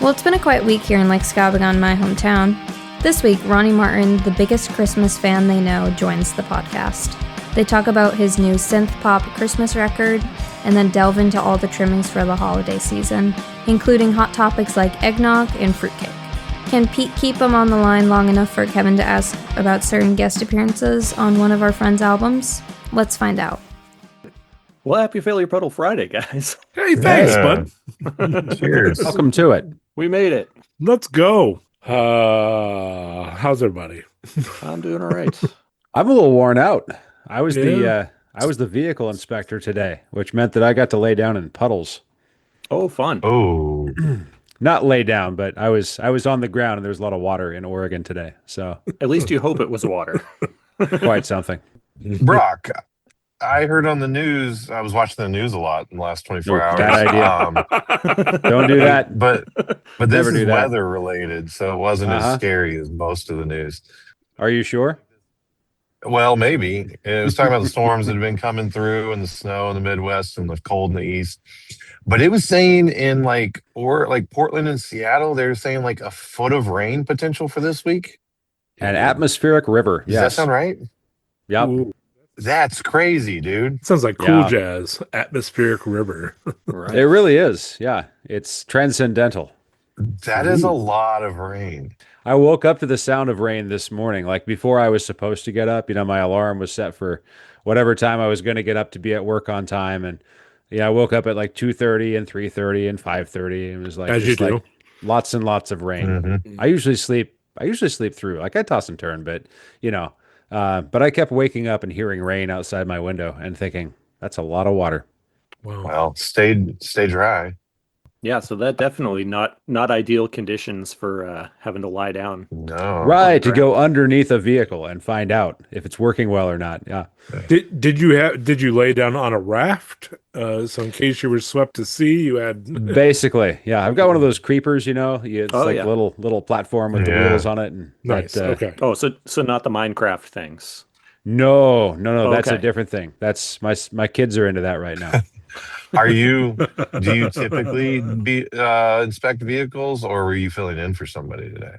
Well, it's been a quiet week here in Lake Scabagon, my hometown. This week, Ronnie Martin, the biggest Christmas fan they know, joins the podcast. They talk about his new synth pop Christmas record, and then delve into all the trimmings for the holiday season, including hot topics like eggnog and fruitcake. Can Pete keep him on the line long enough for Kevin to ask about certain guest appearances on one of our friends' albums? Let's find out. Well, happy Failure Puddle Friday, guys. Hey, thanks, bud. Cheers. Welcome to it. We made it. Let's go. How's everybody? I'm doing all right. I'm a little worn out. I was the vehicle inspector today, which meant that I got to lay down in puddles. Oh, fun. Oh, Not lay down, but I was on the ground, and there was a lot of water in Oregon today, so At least you hope it was water. quite something. Brock, I heard on the news, I was watching the news a lot in the last 24 hours. Bad idea. Don't do that. But this Never is do that. weather related, so it wasn't as scary as most of the news. Are you sure? Well, maybe. It was talking about the storms that have been coming through and the snow in the Midwest and the cold in the East. But it was saying in like Portland and Seattle, they were saying like a foot of rain potential for this week. An atmospheric river. Does Yes. that sound right? Yep. Ooh, That's crazy, dude. sounds like cool Yeah. jazz. Atmospheric river. Right. It really is. Yeah. It's transcendental. That is a lot of rain. I woke up to the sound of rain this morning. Like before I was supposed to get up, my alarm was set for whatever time I was going to get up to be at work on time. And I woke up at like 2:30 and 3:30 and 5:30. And it was like, As you just do. like lots and lots of rain. Mhm. I usually sleep through, like I toss and turn, but but I kept waking up and hearing rain outside my window and thinking that's a lot of water. Wow. Well, stay dry. Yeah, so that definitely not ideal conditions for having to lie down. No. Right. To go underneath a vehicle and find out if it's working well or not. Yeah. Did you lay down on a raft? So in case you were swept to sea, you had Basically, yeah. I've got one of those creepers, it's Oh, like yeah. a little platform with the Yeah. wheels on it. And nice. that, Okay. Oh, so not the Minecraft things. No, that's a Okay. different thing. That's my kids are into that right now. Do you typically inspect vehicles, or were you filling in for somebody today?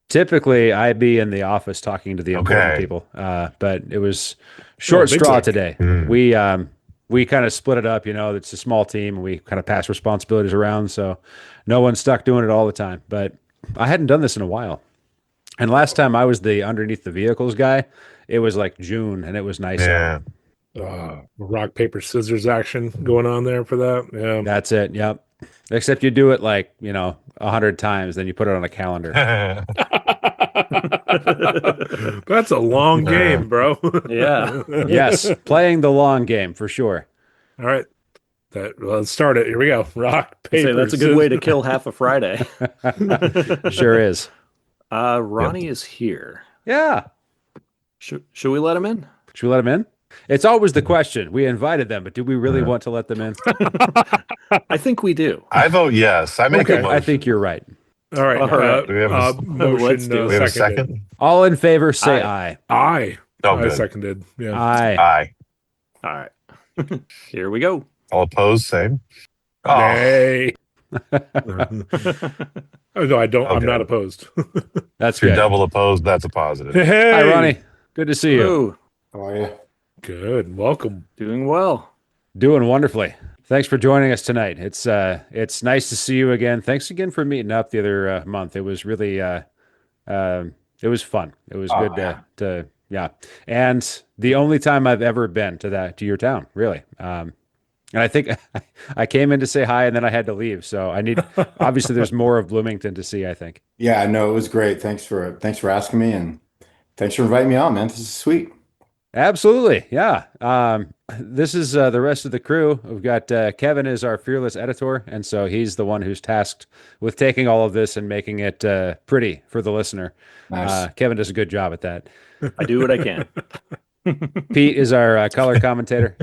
Typically, I'd be in the office talking to the important Okay. people, but it was short big straw league. today. Mm. We kind of split it up. It's a small team, and we kind of pass responsibilities around, so no one's stuck doing it all the time. But I hadn't done this in a while, and last time I was the underneath the vehicles guy, it was like June, and it was nice out. Yeah. Rock, paper, scissors action going on there for that. Yeah. That's it. Yep. Except you do it like 100 times, then you put it on a calendar. That's a long game, bro. Yeah. Yes, playing the long game for sure. All right. Let's start it. Here we go. Rock, paper, Say that's a good way to kill half a Friday. Sure is. Ronnie is here. Yeah. Should we let him in? Should we let them in? It's always the question. We invited them, but do we really want to let them in? I think we do. I vote yes. I make a motion. I think you're right. All right. All right. Do we have a- motion. Let's do it. we have a seconded. second? All in favor, say aye. Aye. Oh, I good. seconded. Yeah. Aye. Aye. All right. Here we go. All opposed, same. Oh, Nay. Oh, no, I don't. I'm Okay. not opposed. That's if you're good. double opposed, that's a positive. Hey, Hi, Ronnie. Good to see you. Ooh, How are you? Good. Welcome. doing well. Doing wonderfully. Thanks for joining us tonight. It's nice to see you again. Thanks again for meeting up the other month. It was really it was fun. It was good to and the only time I've ever been to your town, really. And I think I came in to say hi and then I had to leave. So obviously there's more of Bloomington to see, I think. Yeah, no, it was great. Thanks for asking me, and thanks for inviting me on, man. This is sweet. Absolutely. Yeah. This is the rest of the crew. We've got Kevin is our fearless editor. And so he's the one who's tasked with taking all of this and making it pretty for the listener. Nice. Kevin does a good job at that. I do what I can. Pete is our color commentator.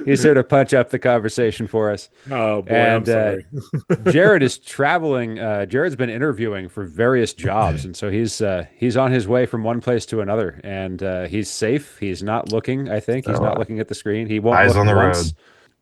He's here to punch up the conversation for us. Oh boy, And I'm sorry. Jared is traveling. Jared's been interviewing for various jobs, and so he's on his way from one place to another. And he's safe. He's not looking. I think he's not looking at the screen. He won't Eyes look on the once. road.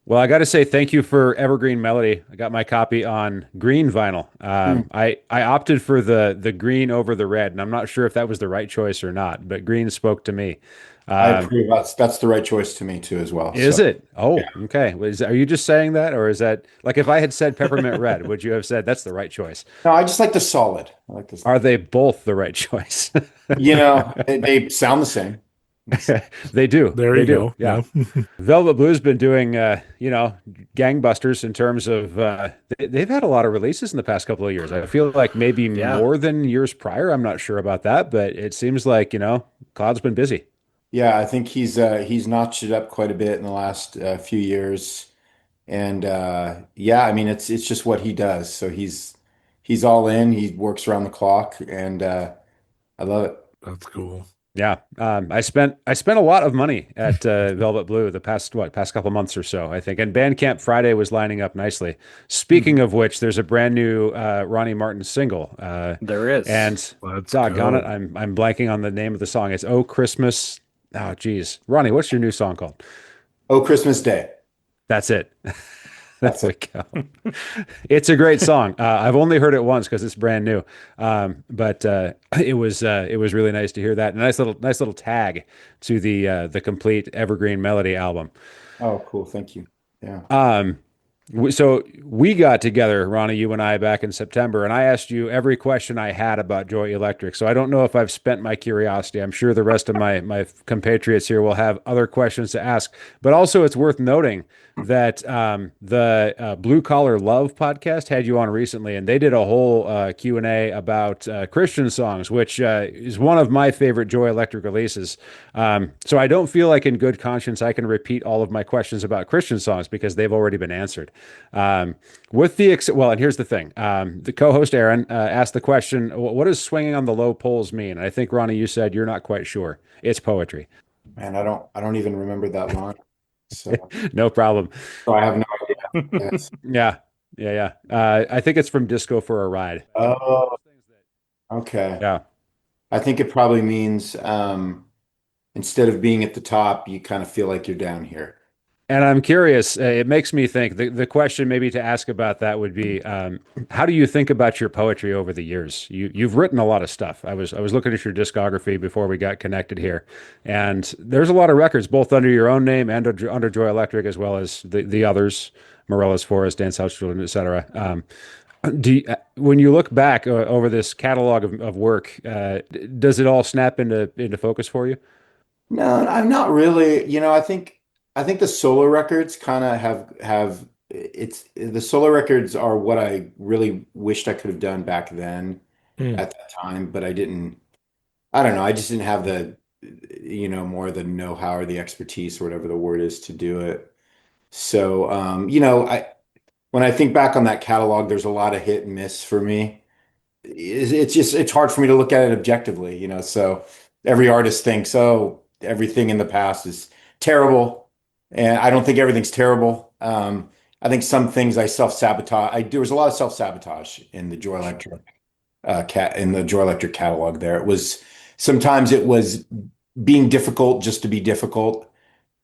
Well, I got to say thank you for Evergreen Melody. I got my copy on green vinyl. Mm. I opted for the green over the red, and I'm not sure if that was the right choice or not, but green spoke to me. I Um, approve. That's the right choice to me too, as well. is So it? yeah. Oh, okay. Are you just saying that, or is that like if I had said peppermint red, would you have said that's the right choice? No, I just like the solid. I like this. Are they both the right choice? They sound the same. They do. There They you do. go. Yeah. Yeah. Velvet Blue's been doing, gangbusters in terms of they've had a lot of releases in the past couple of years. I feel like maybe Yeah. more than years prior. I'm not sure about that, but it seems like, Cloud's been busy. Yeah, I think he's notched it up quite a bit in the last few years, and yeah, I mean it's just what he does. So he's all in. He works around the clock, and I love it. That's cool. Yeah. I spent a lot of money at Velvet Blue the past couple months or so, I think. And Bandcamp Friday was lining up nicely. Speaking Mhm. of which, there's a brand new Ronnie Martin single. There is. And Let's doggone it, go. I'm blanking on the name of the song. It's Oh Christmas. Oh geez. Ronnie, what's your new song called? Oh, Christmas Day. That's it. There That's we it. go. It's a great song. I've only heard it once because it's brand new, but it was really nice to hear that. A nice little tag to the complete Evergreen Melody album. Oh, cool. Thank you. Yeah. Um, so we got together, Ronnie, you and I, back in September, and I asked you every question I had about Joy Electric. So I don't know if I've spent my curiosity. I'm sure the rest of my compatriots here will have other questions to ask. But also, it's worth noting that the Blue Collar Love podcast had you on recently, and they did a whole Q&A about Christian songs, which is one of my favorite Joy Electric releases. So I don't feel like in good conscience I can repeat all of my questions about Christian songs because they've already been answered. Um, and here's the thing. The co-host Aaron asked the question, "What does swinging on the low poles mean?" And I think Ronnie, you said you're not quite sure. It's poetry. Man, I don't even remember that line. So, No problem. so I have no idea. Yes. Yeah, yeah, yeah. I think it's from Disco for a Ride. Oh, okay. Yeah. I think it probably means instead of being at the top, you kind of feel like you're down here. And I'm curious, it makes me think the question maybe to ask about that would be, how do you think about your poetry over the years? You've written a lot of stuff. I was looking at your discography before we got connected here, and there's a lot of records, both under your own name and under Joy Electric, as well as the others, Morellas Forest, Dance House Children, etc. When you look back over this catalog of work, does it all snap into focus for you? No, I'm not really. I think the solo records kind of have it's the solo records are what I really wished I could have done back then Mm. at that time, but I didn't. I don't know. I just didn't have the more the know-how or the expertise or whatever the word is to do it. So, I when I think back on that catalog, there's a lot of hit and miss for me. It's hard for me to look at it objectively. So every artist thinks, oh, everything in the past is terrible, and I don't think everything's terrible. I think some things I self-sabotage. There was a lot of self-sabotage in the Joy Electric catalog. There, sometimes it was being difficult just to be difficult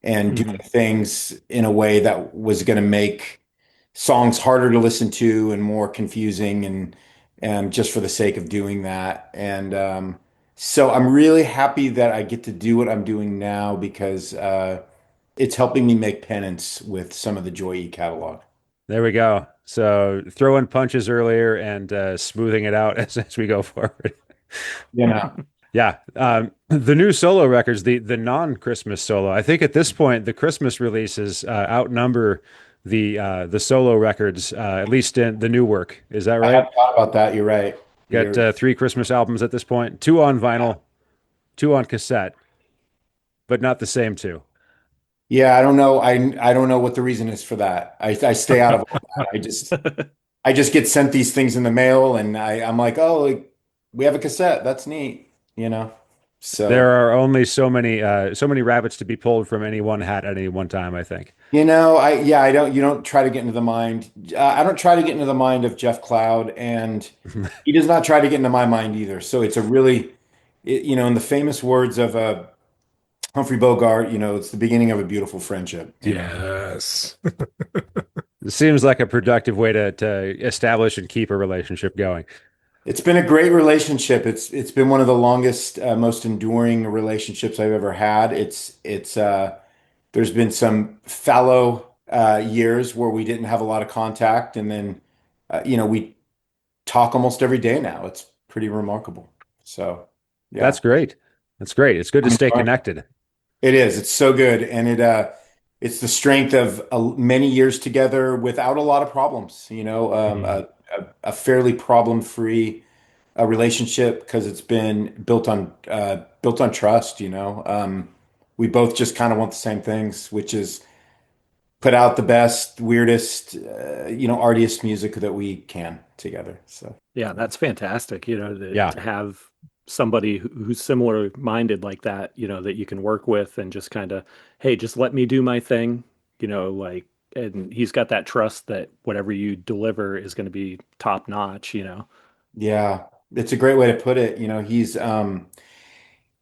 and doing Mhm. things in a way that was going to make songs harder to listen to and more confusing and just for the sake of doing that. And so I'm really happy that I get to do what I'm doing now because it's helping me make penance with some of the Joy E catalog. There we go. So throwing punches earlier and smoothing it out as we go forward. You know, Yeah. The new solo records, the non-Christmas solo. I think at this point the Christmas releases outnumber the solo records, at least in the new work. Is that I right? hadn't thought about that. You're right. Got You're, three Christmas albums at this point, two on vinyl, two on cassette, but not the same two. yeah, I don't know. I don't know what the reason is for that. I stay out of all that. I just get sent these things in the mail, and I'm like, oh, like, we have a cassette. That's neat, you know. There So, are only so many rabbits to be pulled from any one hat at any one time, I think. I don't. You don't try to get into the mind. I don't try to get into the mind of Jeff Cloud, and he does not try to get into my mind either. So it's a really, in the famous words of Humphrey Bogart, it's the beginning of a beautiful friendship. Yes. It seems like a productive way to establish and keep a relationship going. It's been a great relationship. It's been one of the longest, most enduring relationships I've ever had. It's there's been some fallow years where we didn't have a lot of contact, and then we talk almost every day now. It's pretty remarkable. So, yeah, That's great. That's great. It's good to I'm stay enjoying connected. it. It is. It's so good, and it's the strength of many years together without a lot of problems. Mhm. A fairly problem-free relationship because it's been built on trust. We both just kind of want the same things, which is put out the best, weirdest, artiest music that we can together. So Yeah, that's fantastic. Yeah. To have somebody who's similar minded like that, that you can work with and just kind of, hey, just let me do my thing, like, and he's got that trust that whatever you deliver is going to be top notch. yeah, it's a great way to put it.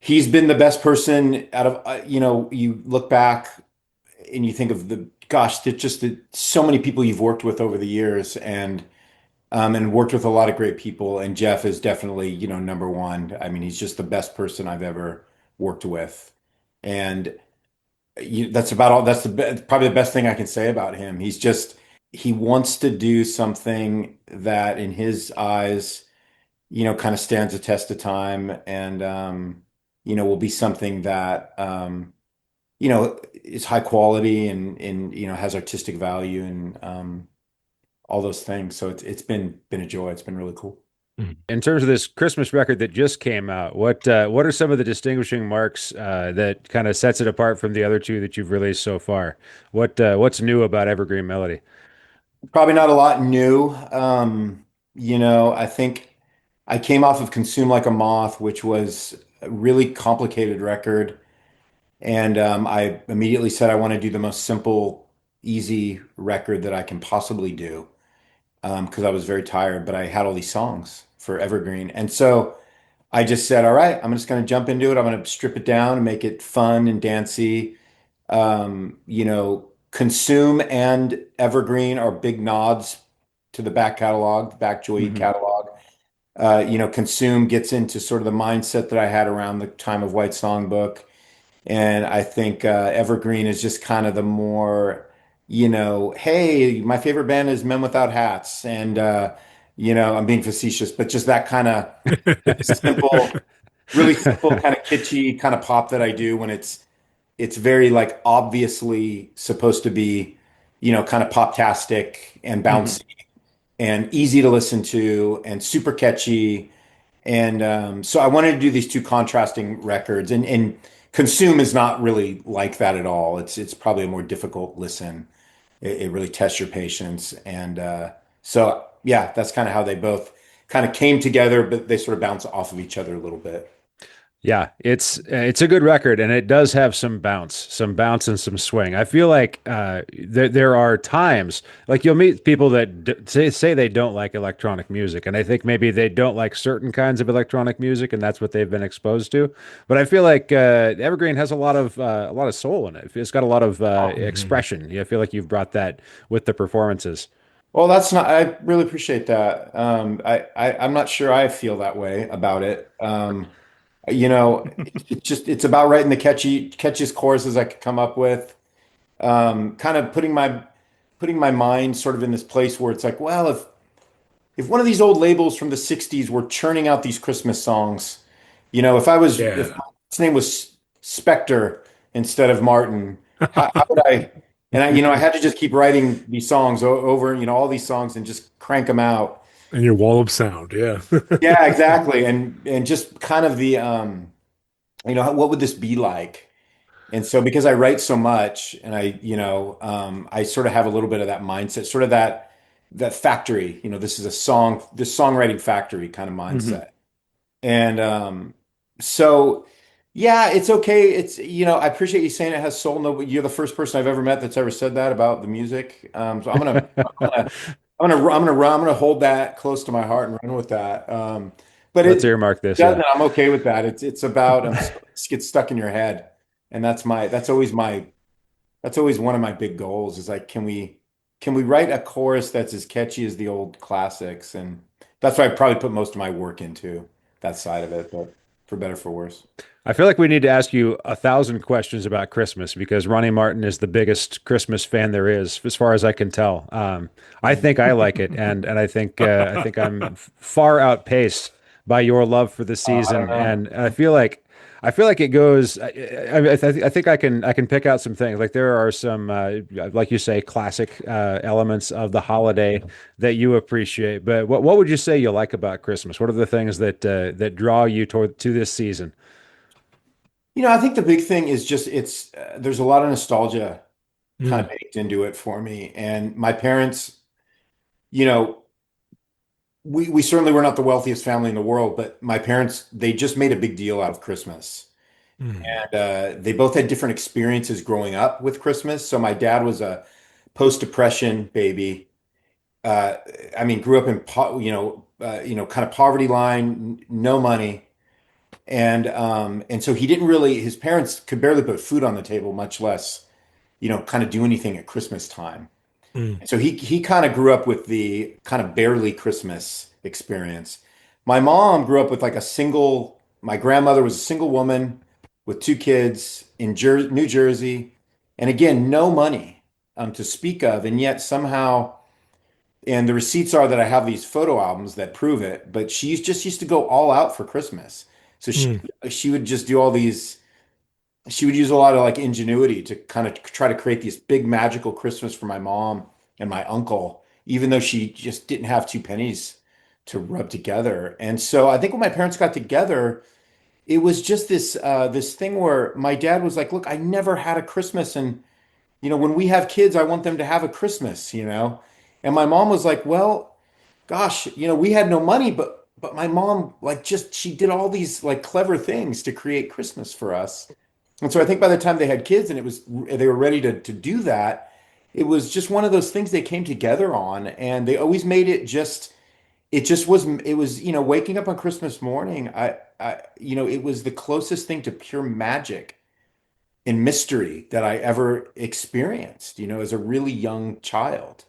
He's been the best person out of you look back and you think of the gosh, so many people you've worked with over the years and worked with a lot of great people. And Jeff is definitely, number one. I mean, he's just the best person I've ever worked with. And that's about all. Probably the best thing I can say about him. He wants to do something that in his eyes, kind of stands the test of time and, will be something that, is high quality and has artistic value and, all those things. So it's been a joy. It's been really cool. In terms of this Christmas record that just came out, what are some of the distinguishing marks that kind of sets it apart from the other two that you've released so far? What's new about Evergreen Melody? Probably not a lot new. I think I came off of Consume Like a Moth, which was a really complicated record. And I immediately said I want to do the most simple, easy record that I can possibly do because I was very tired, but I had all these songs for Evergreen. And so I just said, all right, I'm just going to jump into it. I'm going to strip it down and make it fun and dancey. Consume and Evergreen are big nods to the back catalog, the back Joy Hmm. catalog. Consume gets into sort of the mindset that I had around the time of White Songbook. And I think Evergreen is just kind of the more, hey, my favorite band is Men Without Hats. And, I'm being facetious, but just that kind of simple, really simple, kind of kitschy kind of pop that I do when it's very like obviously supposed to be, kind of pop-tastic and Hmm. bouncy and easy to listen to and super catchy. And so I wanted to do these two contrasting records, and Consume is not really like that at all. It's probably a more difficult listen. It really tests your patience, and so yeah, that's kind of how they both kind of came together, but they sort of bounce off of each other a little bit. Yeah, it's a good record, and it does have some bounce and some swing. I feel like there are times like you'll meet people that say they don't like electronic music, and I think maybe they don't like certain kinds of electronic music, and that's what they've been exposed to. But I feel like Evergreen has a lot of soul in it. It's got a lot of Mhm. expression. Yeah, I feel like you've brought that with the performances. Well, that's not. I really appreciate that. I'm not sure I feel that way about it. It's about writing the catchiest choruses I could come up with. Kind of putting my mind sort of in this place where it's like, well, if one of these old labels from the '60s were churning out these Christmas songs, if Yeah. my last name was Spector instead of Martin, how would I? And I had to just keep writing these songs over, all these songs and just crank them out. And your wall of sound, yeah. Yeah, exactly. And just kind of the what would this be like? And so because I write so much and I sort of have a little bit of that mindset, sort of that factory, this songwriting factory kind of Hmm. mindset. And so yeah, it's okay. I appreciate you saying it has soul. No, but you're the first person I've ever met that's ever said that about the music. So I'm gonna hold that close to my heart and run with that. But Let's it earmark this. Yeah. doesn't. I'm okay with that. It's about it gets stuck in your head. And that's always one of my big goals is like, can we write a chorus that's as catchy as the old classics? And that's why I probably put most of my work into that side of it, but for better, for worse. I feel like we need to ask you 1,000 questions about Christmas because Ronnie Martin is the biggest Christmas fan there is, as far as I can tell. I think I like it, and I think I'm far outpaced by your love for the I don't season, know. and I feel like it goes. I think I can pick out some things. Like there are some, like you say, classic elements of the holiday that you appreciate. But what would you say you like about Christmas? What are the things that draw you toward to this season? I think the big thing is just there's a lot of nostalgia kind of Mm, baked into it for me. And my parents, you know, we certainly were not the wealthiest family in the world, but my parents, they just made a big deal out of Christmas. mm, And they both had different experiences growing up with Christmas. So my dad was a post-depression baby. Uh, I mean, grew up in kind of poverty line, no money. And so he didn't really, his parents could barely put food on the table, much less, kind of do anything at Christmas time. mm, And so he kind of grew up with the kind of barely Christmas experience. My mom grew up with like my grandmother was a single woman with two kids in New Jersey. And again, no money to speak of. And yet somehow, and the receipts are that I have these photo albums that prove it, but she's just used to go all out for Christmas. So mm, she would just do all these, she would use a lot of like ingenuity to kind of try to create this big magical Christmas for my mom and my uncle, even though she just didn't have two pennies to rub together. And so I think when my parents got together, it was just this thing where my dad was like, "Look, I never had a Christmas, and when we have kids, I want them to have a Christmas." And my mom was like, "Well, gosh, we had no money, but my mom like just she did all these like clever things to create Christmas for us." And so I think by the time they had kids and they were ready to do that, it was just one of those things they came together on, and they always made it was waking up on Christmas morning. It was the closest thing to pure magic and mystery that I ever experienced, as a really young child.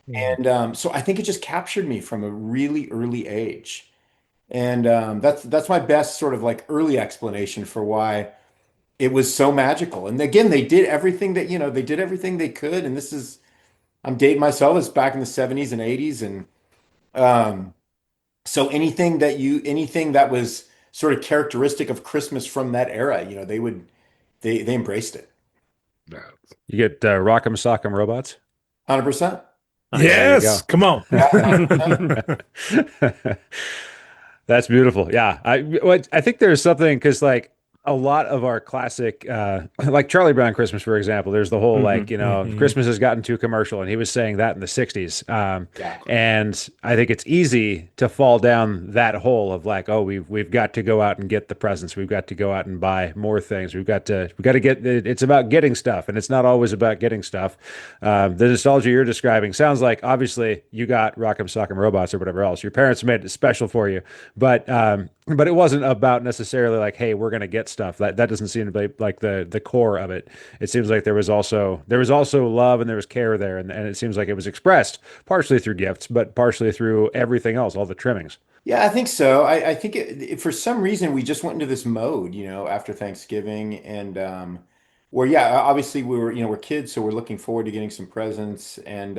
mm. And so I think it just captured me from a really early age. And that's my best sort of like early explanation for why it was so magical. And again, they did everything they could. And I'm dating myself, it's back in the 70s and 80s. And um, so anything that was sort of characteristic of Christmas from that era, they embraced it. Yeah. You get Rock'em Sock'em Robots. 100%. There you Yes, go. come on. Yeah, 100%. That's beautiful. Yeah. I think there's something because like a lot of our classic like Charlie Brown Christmas, for example, there's the whole like, Hmm. Mhm. Christmas has gotten too commercial and he was saying that in the 60s. Exactly. And I think it's easy to fall down that hole of like, oh, we've got to go out and get the presents. We've got to go out and buy more things. We got to get it's about getting stuff and it's not always about getting stuff. The nostalgia you're describing sounds like obviously you got Rock'em Sock'em Robots or whatever else. Your parents made it special for you, but it wasn't about necessarily like, hey, we're gonna get stuff. That doesn't seem to be like the core of it. It seems like there was also love and there was care there, and it seems like it was expressed partially through gifts, but partially through everything else, all the trimmings. Yeah, I think so. I think for some reason we just went into this mode, after Thanksgiving, and where yeah, obviously we're kids, so we're looking forward to getting some presents, and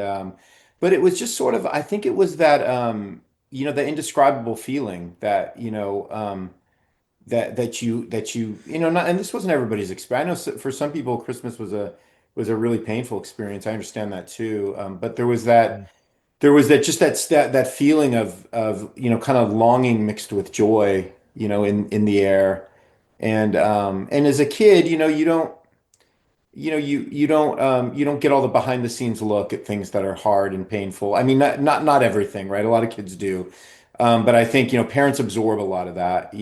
but it was just sort of I think it was that the indescribable feeling that not, and this wasn't everybody's experience. I know for some people Christmas was a really painful experience. I understand that too, but there was that just that feeling of kind of longing mixed with joy in the air. And as a kid you don't get all the behind the scenes look at things that are hard and painful. I mean, not everything, right? A lot of kids do. But I think parents absorb a lot of that.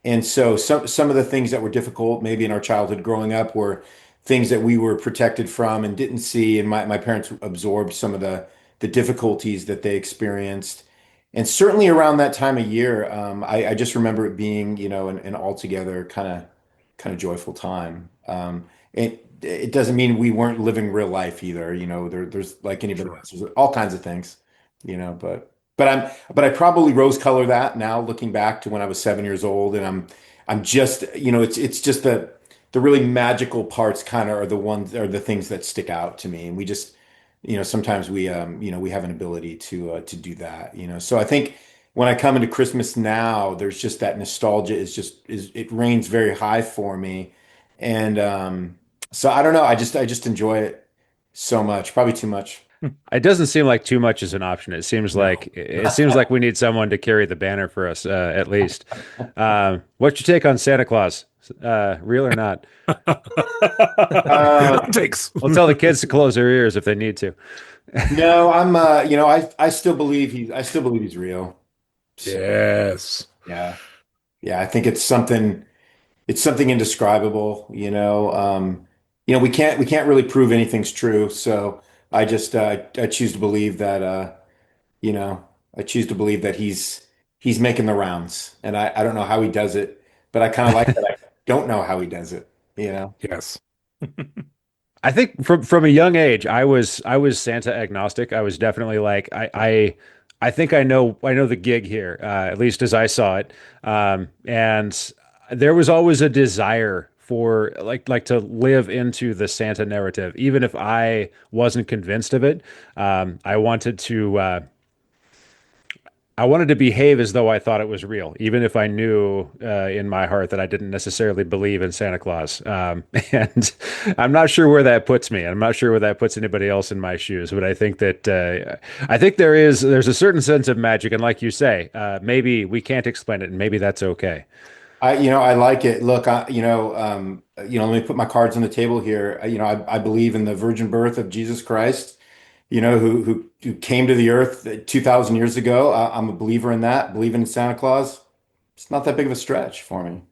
And so some of the things that were difficult maybe in our childhood growing up were things that we were protected from and didn't see. And my parents absorbed some of the difficulties that they experienced. And certainly around that time of year, I just remember it being, an altogether kind of kind of joyful time. It doesn't mean we weren't living real life either. There's like anybody Sure. else, there's all kinds of things, but I probably rose color that now looking back to when I was 7 years old, and I'm just, it's just the really magical parts kind of are the things that stick out to me. And we just, sometimes we have an ability to do that, So I think when I come into Christmas now, there's just that nostalgia is it reigns very high for me. And so I don't know, I just enjoy it so much, probably too much. It doesn't seem like too much is an option. No. It seems like we need someone to carry the banner for us, at least. What's your take on Santa Claus? Real or not? Uh, Hot takes. I'll tell the kids to close their ears if they need to. no, I still believe he's real. So Yes. yeah. Yeah, I think it's something indescribable, we can't really prove anything's true. So I choose to believe that you know, I choose to believe that he's making the rounds. And I don't know how he does it, but I kind of like that I don't know how he does it. Yes. I think from a young age, I was Santa agnostic. I was definitely like I think I know the gig here, at least as I saw it. And there was always a desire for like to live into the Santa narrative, even if I wasn't convinced of it. I wanted to behave as though I thought it was real, even if I knew in my heart that I didn't necessarily believe in Santa Claus. And I'm not sure where that puts me. I'm not sure where that puts anybody else in my shoes. But I think there's a certain sense of magic, and like you say, maybe we can't explain it, and maybe that's okay. I like it. Look, let me put my cards on the table here. I believe in the virgin birth of Jesus Christ, who came to the earth 2,000 years ago. I'm a believer in that. Believing in Santa Claus, it's not that big of a stretch for me.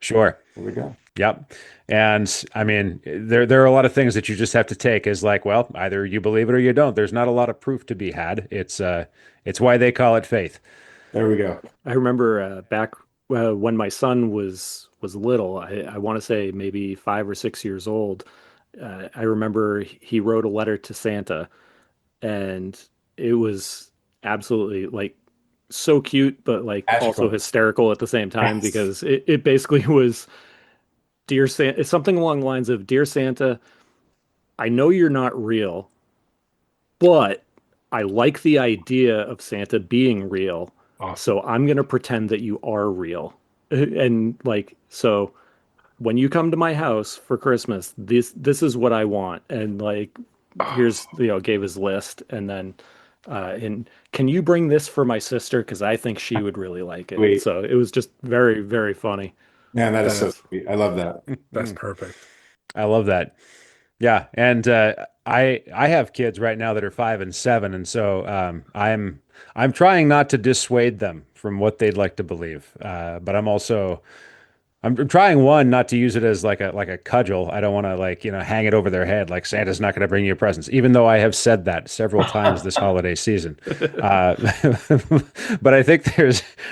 Sure. Here we go. Yep. And I mean, there are a lot of things that you just have to take as like, well, either you believe it or you don't. There's not a lot of proof to be had. It's why they call it faith. There we go. I remember back when my son was little. I want to say maybe 5 or 6 years old. I remember he wrote a letter to Santa, and it was absolutely like so cute, but like also Magical. hysterical at the same time Yes. because it basically was Dear Santa, it's something along the lines of Dear Santa, I know you're not real, but I like the idea of Santa being real. Awesome. So I'm going to pretend that you are real. And like, so when you come to my house for Christmas, this is what I want. And like, here's, gave his list. And then, and can you bring this for my sister? Because I think she would really like it. Sweet. So it was just very, very funny. Man, that is so That's sweet. I love that. that's perfect. I love that. Yeah, and I have kids right now that are 5 and 7, and so I'm trying not to dissuade them from what they'd like to believe, but I'm trying one not to use it as like a cudgel. I don't want to hang it over their head like Santa's not going to bring you presents, even though I have said that several times this holiday season. Uh, but I think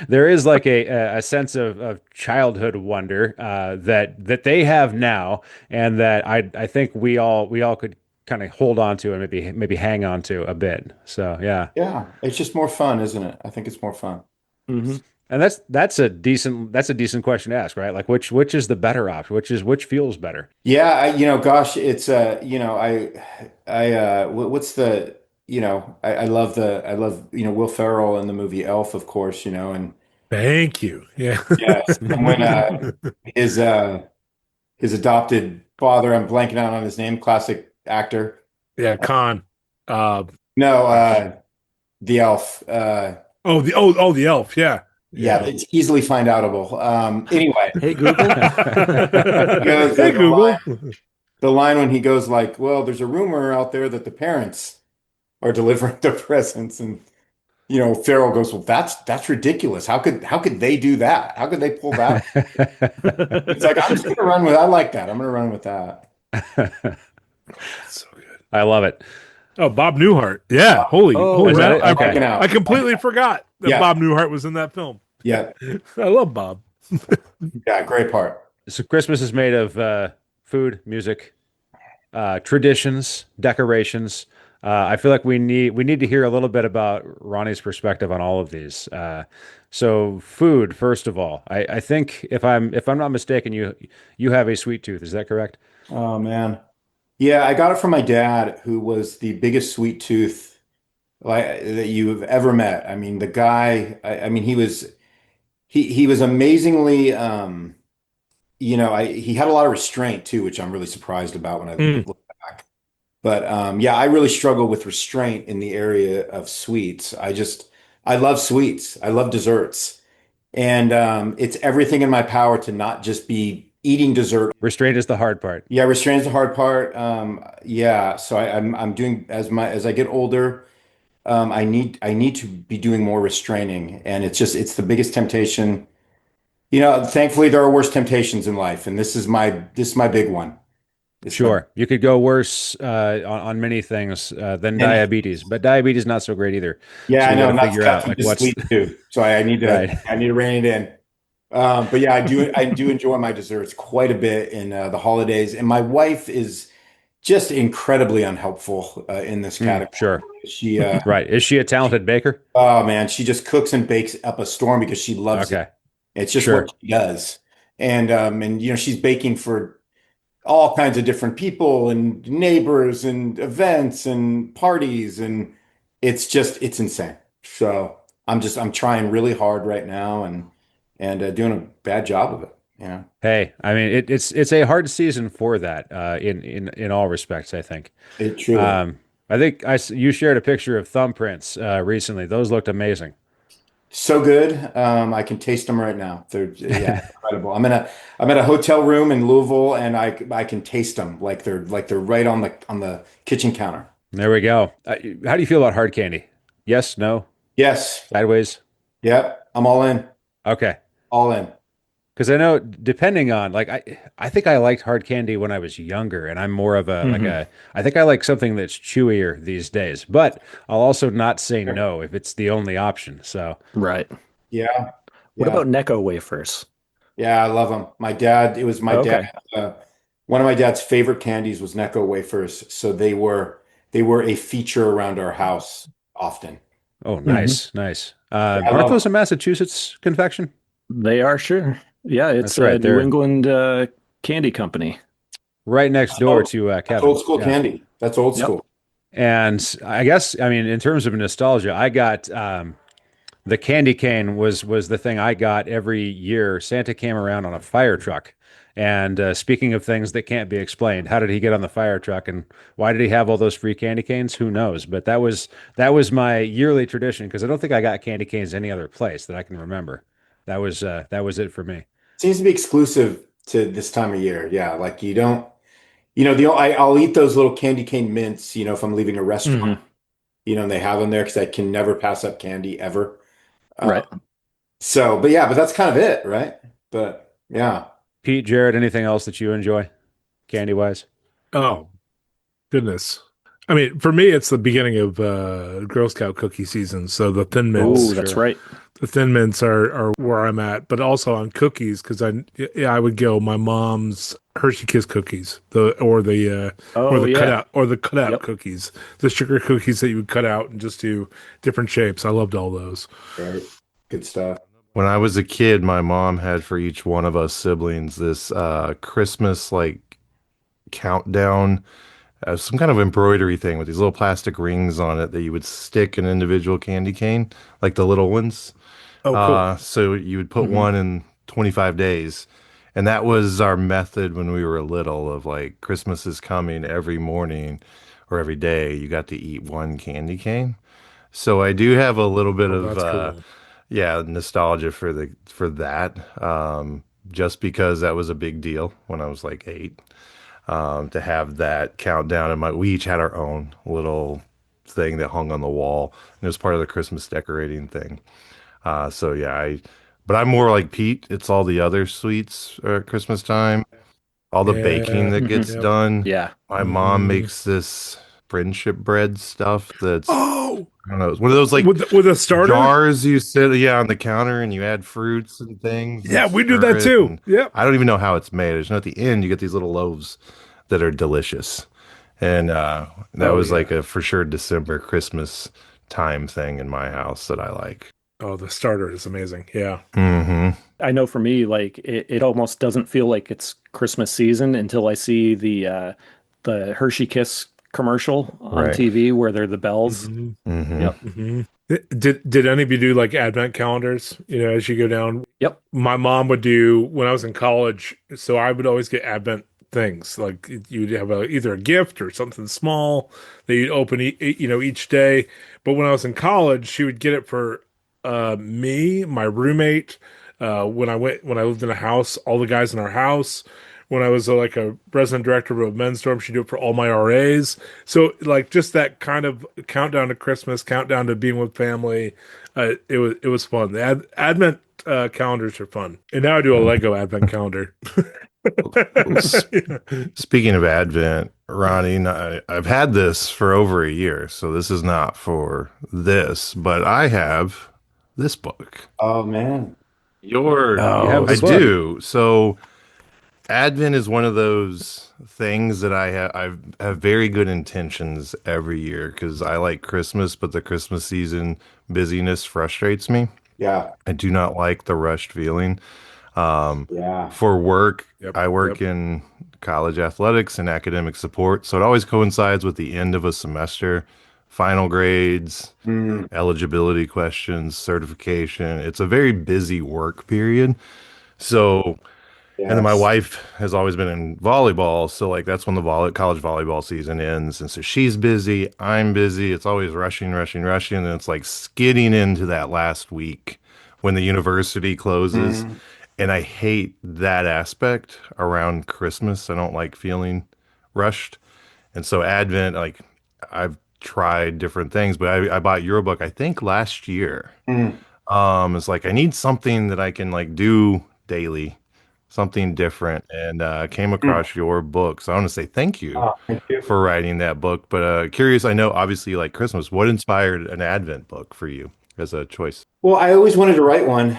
there is like a sense of childhood wonder that they have now, and that I think we all could kind of hold on to and maybe hang on to a bit. So yeah. Yeah, it's just more fun, isn't it? I think it's more fun. Hmm. And that's a decent question to ask, right? Like which is the better option? Which feels better? Yeah, gosh, it's what's the, I love, Will Ferrell in the movie Elf, of course, and Thank you. Yeah. yes, and when his his adopted father, I'm blanking out on his name, classic actor. Yeah, Con. No, Gosh. the Elf. The elf. Yeah. Yeah, Yeah. it's easily find outable. Anyway, Hey, Google. he goes, Hey Google. the line when he goes like, "Well, there's a rumor out there that the parents are delivering the presents," and Farrell goes, "Well, that's ridiculous. How could they do that? How could they pull that?" It's like I'm just gonna run with. I like that. I'm gonna run with that. So good. I love it. Oh, Bob Newhart. Yeah. Holy Oh, is that man. it? Okay. I completely forgot that Yeah. Bob Newhart was in that film. Yeah, I love Bob. yeah, great part. So Christmas is made of food, music, traditions, decorations. I feel like we need to hear a little bit about Ronnie's perspective on all of these. So food, first of all, I think if I'm not mistaken, you have a sweet tooth. Is that correct? Oh man. Yeah, I got it from my dad, who was the biggest sweet tooth that you've ever met. I mean, the guy, I mean, he was amazingly he had a lot of restraint too, which I'm really surprised about when I Mm. look back. But yeah, I really struggle with restraint in the area of sweets. I love sweets. I love desserts. And it's everything in my power to not just be eating dessert. Restraint is the hard part. Yeah, restraint's the hard part. Yeah, so I'm doing as I get older, I need to be doing more restraining, and it's the biggest temptation. Thankfully there are worse temptations in life, and this is my big one. It's my Sure, you could go worse on many things than and diabetes, but diabetes not so great either. yeah, So I you got know, to not to figure cut out through like the what's sleep too. So I need to right. I need to rein it in. But yeah, I do enjoy my desserts quite a bit in the holidays, and my wife is just incredibly unhelpful in this category. Sure, She right. Is she a talented baker? oh man, she just cooks and bakes up a storm because she loves it. Okay, It's just what sure. she does. And she's baking for all kinds of different people and neighbors and events and parties, and it's insane. So I'm trying really hard right now, and doing a bad job of it. Hey, I mean it's a hard season for that in all respects, I think. It truly is. Um, I think you shared a picture of thumbprints recently. Those looked amazing. So good. I can taste them right now. They're yeah, incredible. I'm at a hotel room in Louisville, and I can taste them like they're right on the kitchen counter. There we go. How do you feel about hard candy? Yes, no, Yes. sideways? Yep. I'm all in. Okay. All in. Because I know depending on like I think I liked hard candy when I was younger, and I'm more of a like Hmm. a I think I like something that's chewier these days. But I'll also not say no if it's the only option. So Right. Yeah. What Yeah. about Necco wafers? Yeah, I love them. It was my dad. Okay. Uh, One of my dad's favorite candies was Necco wafers, so they were a feature around our house often. oh, Hmm. nice, nice. Yeah, I Aren't love those them. a Massachusetts confection? They are sure. Yeah, it's That's a right. New They're England candy company. right next That's door old, to that's Kevin. old school Yeah. candy. That's old Yep. school. And I guess I mean in terms of nostalgia, I got the candy cane was the thing I got every year. Santa came around on a fire truck. And speaking of things that can't be explained, how did he get on the fire truck, and why did he have all those free candy canes? Who knows? But that was my yearly tradition because I don't think I got candy canes any other place that I can remember. That was it for me. Seems to be exclusive to this time of year. Yeah, like you don't, I'll eat those little candy cane mints, if I'm leaving a restaurant, Hmm. and they have them there because I can never pass up candy ever. Uh, Right. but yeah, but that's kind of it, right? But yeah. Pete, Jared, anything else that you enjoy candy wise? Oh, goodness. I mean, for me, it's the beginning of Girl Scout cookie season. So the Thin Oh, Oh, Mints, that's sure. right. the Thin Mints are where I'm at, but also on cookies because I would go my mom's Hershey Kiss cookies, Oh, yeah. or the cutout Yep. cookies, the sugar cookies that you would cut out and just do different shapes. I loved all those. Right. Good stuff. When I was a kid, my mom had for each one of us siblings this Christmas like countdown, some kind of embroidery thing with these little plastic rings on it that you would stick an individual candy cane, like the little ones. Oh, cool. So you would put Hmm. one in 25 days. And that was our method when we were little of like Christmas is coming every morning or every day. You got to eat one candy cane. So I do have a little bit Oh, of that's cool. yeah, nostalgia for that. Just because that was a big deal when I was like 8. To have that countdown and we each had our own little thing that hung on the wall. And it was part of the Christmas decorating thing. So yeah, but I'm more like Pete. It's all the other sweets at Christmas time, all the baking Yeah. that Hmm. gets Yep. done. Yeah. My mom Hmm. makes this friendship bread stuff. That's Oh, I don't know. It's one of those like with a starter. jars you sit on the counter and you add fruits and things and Yeah, we do stir that it. too. And Yep. I don't even know how it's made. I just know at the end you get these little loaves that are delicious. And that Oh was yeah. like a for sure December Christmas time thing in my house that I like. Oh, the starter is amazing. Yeah. Hmm. I know for me, like it almost doesn't feel like it's Christmas season until I see the Hershey Kiss commercial on Right. TV where they're the bells. hmm Hmm. Yep. hmm Did any of you do like advent calendars? As you go down, Yep. my mom would do when I was in college. So I would always get advent things. Like you'd have either a gift or something small that you'd open, each day. But when I was in college, she would get it for me, my roommate. When I lived in a house, all the guys in our house. When I was like a resident director of a men's dorm, she'd do it for all my RAs. So like just that kind of countdown to Christmas, countdown to being with family. It was fun. The Advent calendars are fun, and now I do a Lego Advent calendar. Speaking of Advent, Ronnie, I've had this for over a year, so this is not for this, but I have this book. Oh man. You have Oh, the I book. do. So Advent is one of those things that I have very good intentions every year because I like Christmas, but the Christmas season busyness frustrates me. Yeah. I do not like the rushed feeling. Um, Yeah. for work, Yep, I work yep. in college athletics and academic support, so it always coincides with the end of a semester, final grades, Mm, eligibility questions, certification. It's a very busy work period. So, and then my yes. wife has always been in volleyball, so like that's when the college volleyball season ends, and so she's busy, I'm busy. It's always rushing, rushing, rushing, and it's like skidding into that last week when the university closes. Mm, And I hate that aspect around Christmas. I don't like feeling rushed. And so Advent, like I've tried different things, but I bought your book, I think last year. mm, It's like I need something that I can like do daily, something different, and came mm. across your book. So I want to say thank you Oh, thank you. for writing that book. But curious, I know obviously you like Christmas. What inspired an Advent book for you as a choice? Well, I always wanted to write one.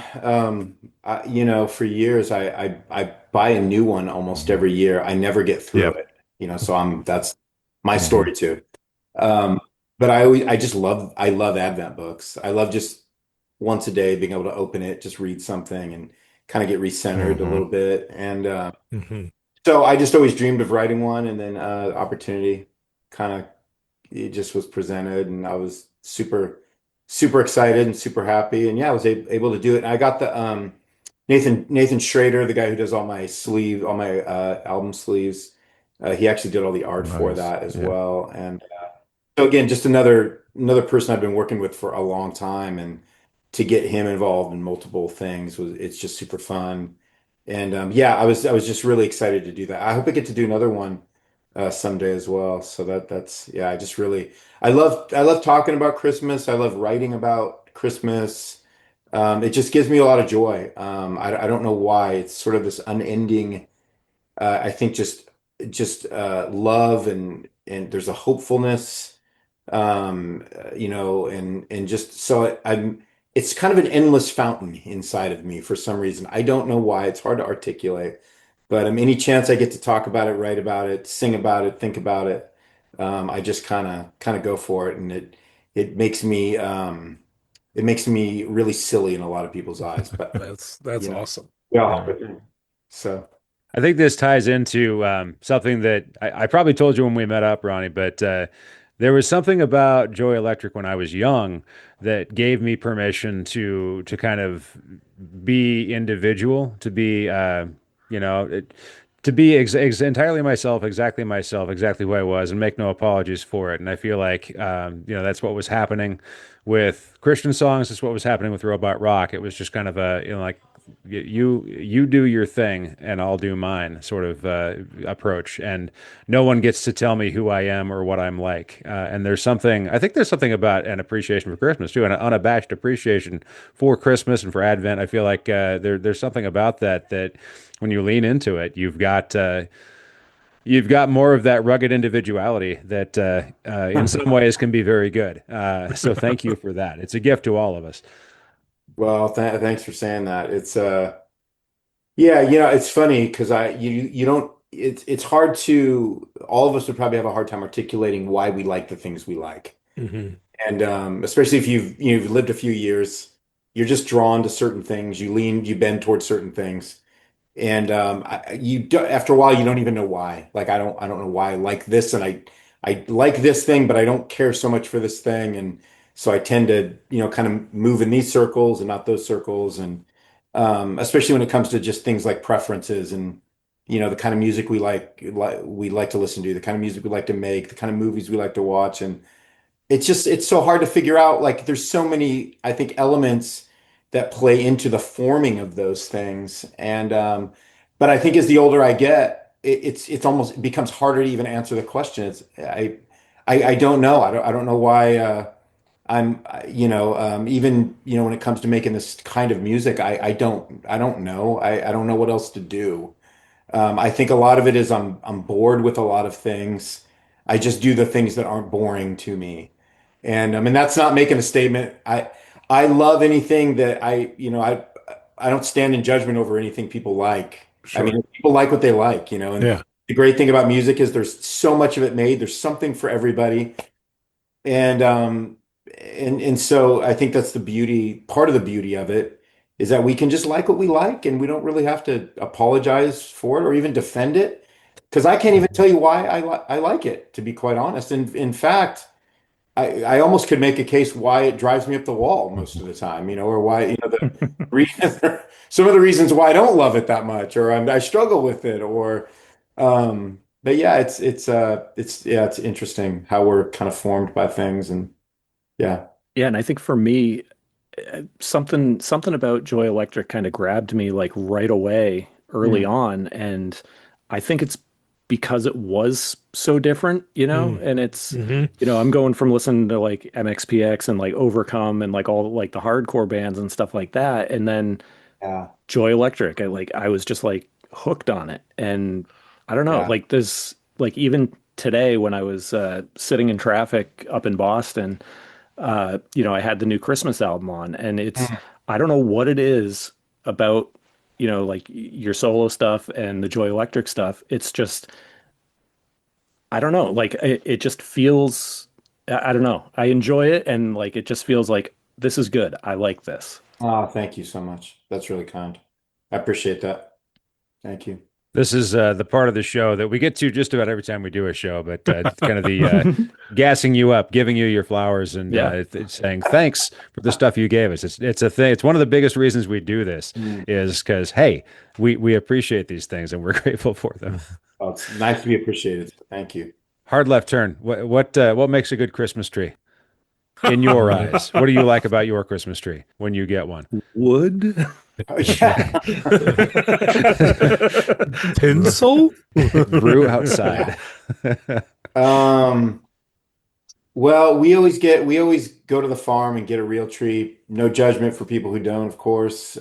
For years, I buy a new one almost Mhm. every year. I never get through Yeah. it. So that's my Hmm. story too. Um, but I just I love Advent books. I love just once a day being able to open it, just read something and kind of get recentered a Hmm. little bit. And hmm so I just always dreamed of writing one, and then opportunity kind of it just was presented, and I was super excited and super happy, and yeah, I was able to do it. And I got the Nathan Schrader, the guy who does all my album sleeves. He actually did all the art for Nice. that as Yeah. well, and so again, just another person I've been working with for a long time, and to get him involved in multiple things was it's just super fun. And yeah, I was just really excited to do that. I hope I get to do another one someday as well. So that's yeah, I love talking about Christmas. I love writing about Christmas. It just gives me a lot of joy. I don't know why. It's sort of this unending I think just love and there's a hopefulness and just so I'm it's kind of an endless fountain inside of me for some reason. I don't know why. It's hard to articulate, but any chance I get to talk about it, write about it, sing about it, think about it, I just kind of go for it, and it makes me it makes me really silly in a lot of people's eyes, but That's you know, awesome. yeah. Yeah. So. I think this ties into something that I probably told you when we met up, Ronnie, but there was something about Joy Electric when I was young that gave me permission to kind of be individual, to be you know, it, to be entirely myself, exactly who I was, and make no apologies for it. And I feel like that's what was happening with Christian songs. That's what was happening with Robot Rock. It was just kind of a like you do your thing and I'll do mine sort of approach, and no one gets to tell me who I am or what I'm like. And I think there's something about an appreciation for Christmas too, an unabashed appreciation for Christmas and for Advent. I feel like there's something about that when you lean into it, you've got You've got more of that rugged individuality that, in some ways, can be very good. So thank you for that. It's a gift to all of us. Well, thanks for saying that. Yeah, it's funny because you don't it's hard to all of us would probably have a hard time articulating why we like the things we like. Hmm. And especially if you've lived a few years, you're just drawn to certain things. You bend towards certain things. And after a while, you don't even know why. Like I don't know why I like this, and I like this thing, but I don't care so much for this thing, and so I tend to kind of move in these circles and not those circles, and especially when it comes to just things like preferences and the kind of music we like to listen to, the kind of music we like to make, the kind of movies we like to watch, and it's so hard to figure out. Like there's so many, I think, elements that play into the forming of those things. And but I think as the older I get, it's almost it becomes harder to even answer the question. I don't know. I don't know why even when it comes to making this kind of music, I don't know. I don't know what else to do. I think a lot of it is I'm bored with a lot of things. I just do the things that aren't boring to me. And I mean that's not making a statement. I love anything that I don't stand in judgment over anything people like. I Sure. mean people like what they like, and Yeah. the great thing about music is there's so much of it made. There's something for everybody. And so I think that's the beauty, part of the beauty of it is that we can just like what we like and we don't really have to apologize for it or even defend it. Because I can't even tell you why I like it, to be quite honest. And in fact, I almost could make a case why it drives me up the wall most of the time, or why, reason, some of the reasons why I don't love it that much, or I struggle with it, or but yeah, it's interesting how we're kind of formed by things, and yeah. Yeah, and I think for me, something about Joy Electric kind of grabbed me like right away early Mm, on, and I think it's because it was so different, Mm. and it's Hmm. I'm going from listening to like MXPX and like Overcome and like all like the hardcore bands and stuff like that, and then yeah, Joy Electric, I was just like hooked on it, and I don't know, yeah. like this, like even today when I was sitting in traffic up in Boston, I had the new Christmas album on, and Mm. I don't know what it is about, like your solo stuff and the Joy Electric stuff. It's just, I don't know, like it just feels, I don't know. I enjoy it, and like it just feels like this is good. I like this. Oh, thank you so much. That's really kind. I appreciate that. Thank you. This is the part of the show that we get to just about every time we do a show, but kind of the gassing you up, giving you your flowers, and Yeah. saying thanks for the stuff you gave us. It's a thing. It's one of the biggest reasons we do this Mm. is because hey, we appreciate these things and we're grateful for them. Oh, it's nice to be appreciated. Thank you. Hard left turn. What makes a good Christmas tree in your eyes? What do you like about your Christmas tree when you get one? Wood? Oh, yeah. Tinsel? Brew outside. Um, well, we always go to the farm and get a real tree. No judgment for people who don't, of course.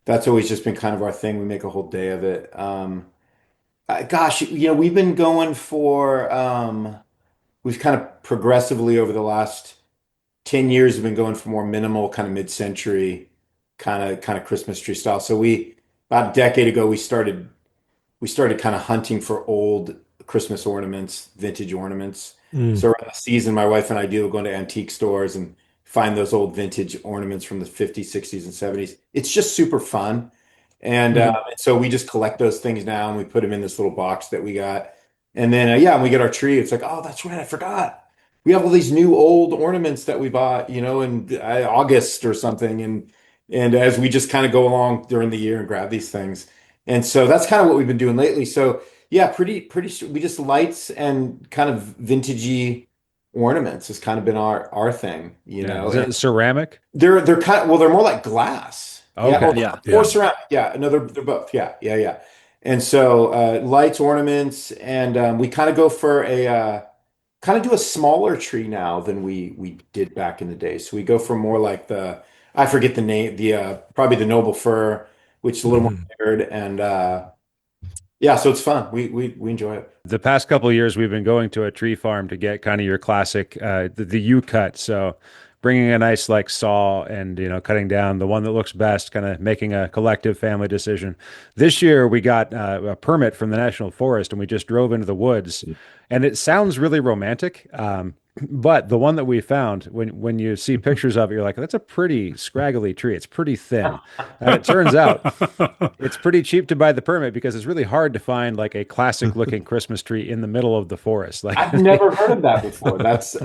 That's always just been kind of our thing. We make a whole day of it. Gosh, we've been going for we've kind of progressively over the last 10 years have been going for more minimal kind of mid-century kind of Christmas tree style. So we about a decade ago we started kind of hunting for old Christmas ornaments, vintage ornaments. Mm. So around the season, my wife and I do go into antique stores and find those old vintage ornaments from the 50s, 60s, and 70s. It's just super fun. And Mhm. so we just collect those things now and we put them in this little box that we got. And then, yeah, when we get our tree, it's like, oh, that's right, I forgot. We have all these new old ornaments that we bought, in August or something. And as we just kind of go along during the year and grab these things. And so that's kind of what we've been doing lately. So yeah, we just lights and kind of vintagey ornaments has kind of been our thing, Yeah. Is And it ceramic? they're kind of well, they're more like glass. Yeah, Okay. Yeah. or Yeah. ceramic. Yeah, no, they're both. Yeah, yeah, yeah. And so lights, ornaments, and we kind of go for a kind of do a smaller tree now than we did back in the day. So we go for more like I forget the name, the probably the noble fir, which is a little more Mhm. layered, and Yeah, so it's fun. We enjoy it. The past couple of years, we've been going to a tree farm to get kind of your classic, the U cut. So bringing a nice like saw and cutting down the one that looks best, kind of making a collective family decision. This year, we got a permit from the National Forest, and we just drove into the woods. And it sounds really romantic. But the one that we found, when you see pictures of it, you're like, that's a pretty scraggly tree. It's pretty thin. And it turns out it's pretty cheap to buy the permit because it's really hard to find like a classic looking Christmas tree in the middle of the forest. Like, I've never heard of that before. That's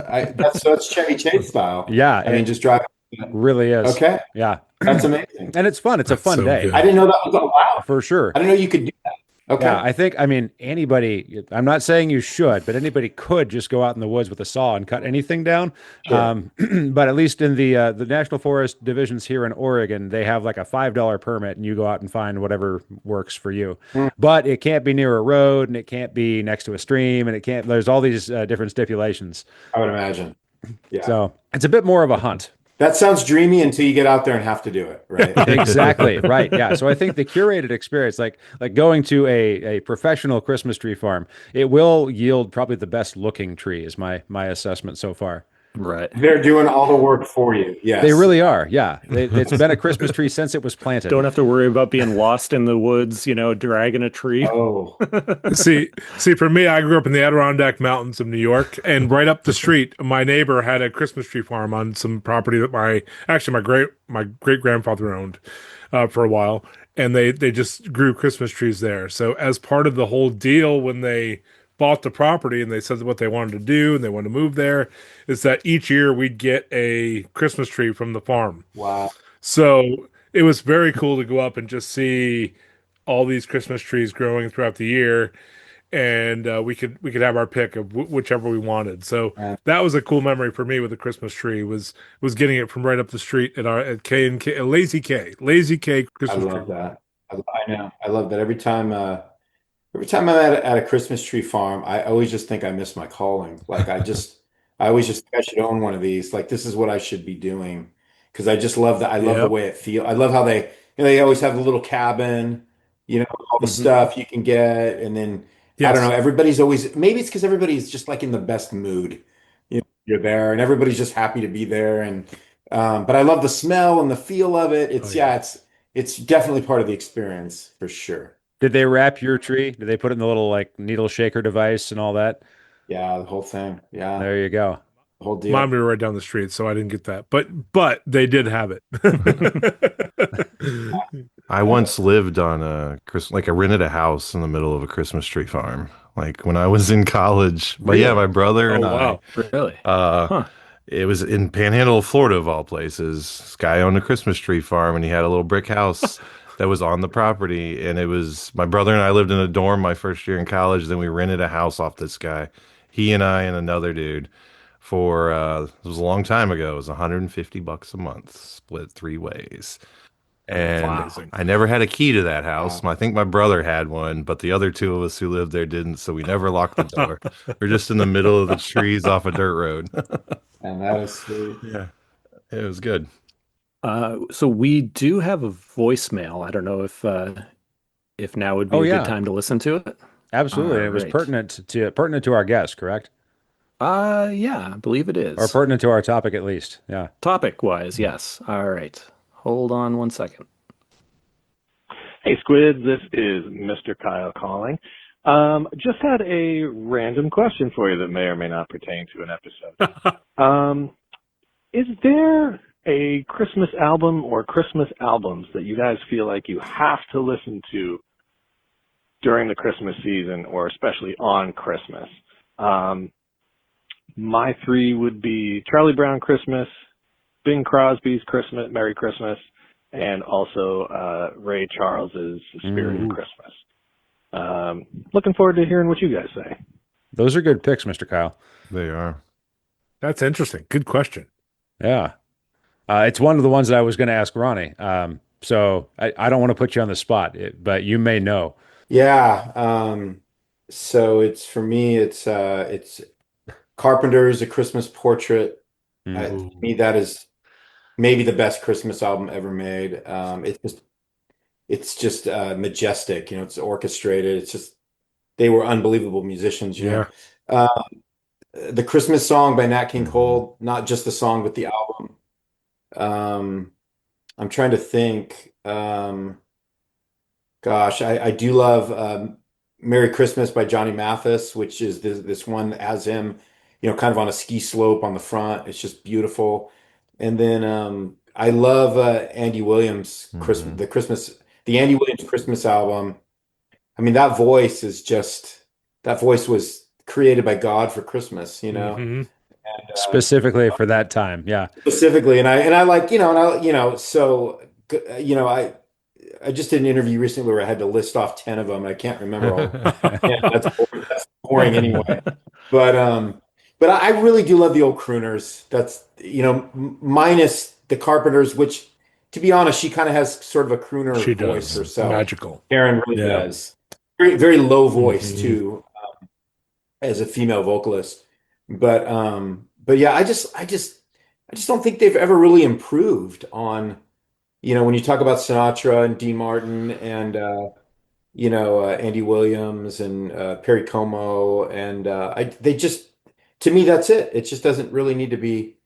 Chevy Chase style. yeah, I mean, it just drive. really is. Okay, Yeah. that's amazing. And it's fun. It's a That's fun so day good. I didn't know that was allowed. for sure. I didn't know you could do that. Okay. Yeah, I mean, anybody, I'm not saying you should, but anybody could just go out in the woods with a saw and cut anything down. Sure. But at least in the National Forest divisions here in Oregon, they have like a $5 permit and you go out and find whatever works for you. But it can't be near a road and it can't be next to a stream and there's all these different stipulations. I would imagine. Yeah. So it's a bit more of a hunt. That sounds dreamy until you get out there and have to do it, right? Exactly. Right. Yeah. So I think the curated experience, like going to a professional Christmas tree farm, it will yield probably the best looking tree is my assessment so far. Right. They're doing all the work for you. Yes. They really are. Yeah. It's been a Christmas tree since it was planted. Don't have to worry about being lost in the woods, dragging a tree. Oh, See, for me, I grew up in the Adirondack Mountains of New York, and right up the street, my neighbor had a Christmas tree farm on some property that my great grandfather owned for a while, and they just grew Christmas trees there. So as part of the whole deal, when they bought the property and they said what they wanted to do and they wanted to move there, is that each year we'd get a Christmas tree from the farm. wow. So it was very cool to go up and just see all these Christmas trees growing throughout the year, and we could have our pick of whichever we wanted. So Yeah. that was a cool memory for me with the Christmas tree was getting it from right up the street at K and K, Lazy K I Christmas tree. love that. I know. I love that. Every time I'm at a Christmas tree farm, I always just think I miss my calling. Like I always just think I should own one of these. Like this is what I should be doing because I just love that. I love the Yep. way it feels. I love how they always have the little cabin, all the Mhm. stuff you can get, and then I don't know. Yes. Everybody's always maybe it's because everybody's just like in the best mood. You're there, and everybody's just happy to be there. And but I love the smell and the feel of it. Oh It's yeah. yeah, it's definitely part of the experience for sure. Did they wrap your tree? Did they put it in the little like needle shaker device and all that? Yeah, the whole thing. Yeah, There you go. the whole Mine deal. we were right down the street, so I didn't get that. But they did have it. I once lived on a I rented a house in the middle of a Christmas tree farm, like when I was in college. But yeah, Really? my brother Oh and I, wow. Really? uh, Huh. it was in Panhandle, Florida, of all places. This guy owned a Christmas tree farm, and he had a little brick house that was on the property. And it was my brother and I lived in a dorm my first year in college. Then we rented a house off this guy. He and I and another dude for it was a long time ago. It was $150 a month, split three ways. And Amazing. I never had a key to that house. Wow. I think my brother had one, but the other two of us who lived there didn't, so we never locked the door. We're just in the middle of the trees off a dirt road. And that is sweet. Yeah, it was good. So we do have a voicemail. I don't know if now would be Oh a good yeah, time to listen to it. absolutely. All It was right. pertinent to our guest, correct? Yeah, I believe it Or is. pertinent to our topic at least. Yeah. Topic wise, yes. All right. Hold on one second. Hey, Squid, this is Mr. Kyle calling. Just had a random question for you that may or may not pertain to an episode. Is there a Christmas album or Christmas albums that you guys feel like you have to listen to during the Christmas season or especially on Christmas? My three would be Charlie Brown Christmas, Bing Crosby's Christmas, Merry Christmas, and also Ray Charles's Spirit of Christmas. Looking forward to hearing what you guys say. Those are good picks, Mr. Kyle. They are. That's interesting. Good question. Yeah. It's one of the ones that I was going to ask Ronnie. So I don't want to put you on the spot, but you may know. Yeah. So it's for me, it's Carpenter's A Christmas Portrait. To me, that is maybe the best Christmas album ever made. It's just it's just majestic. It's orchestrated. It's just they were unbelievable musicians. Yeah. Uh, the Christmas song by Nat King Hmm. Cole, not just the song, but the album. Um, I'm trying to think. Gosh, I do love Merry Christmas by Johnny Mathis, which is this one that has him, kind of on a ski slope on the front. It's just beautiful. And then I love Andy Williams Hmm. the Andy Williams Christmas album. I mean, that voice was created by God for Christmas. Hmm. And Specifically for that time. Yeah. specifically, and I like, so I just did an interview recently where I had to list off 10 of them. I can't remember all. Yeah, that's boring anyway. But I really do love the old crooners. That's minus the Carpenters, which, to be honest, she kind of has sort of a crooner She voice does. herself. Magical. Karen really Yeah. does. Very, very low voice Hmm. too, as a female vocalist. But yeah, I just don't think they've ever really improved on, when you talk about Sinatra and Dean Martin and Andy Williams and Perry Como, and they just, to me, that's it. It just doesn't need to be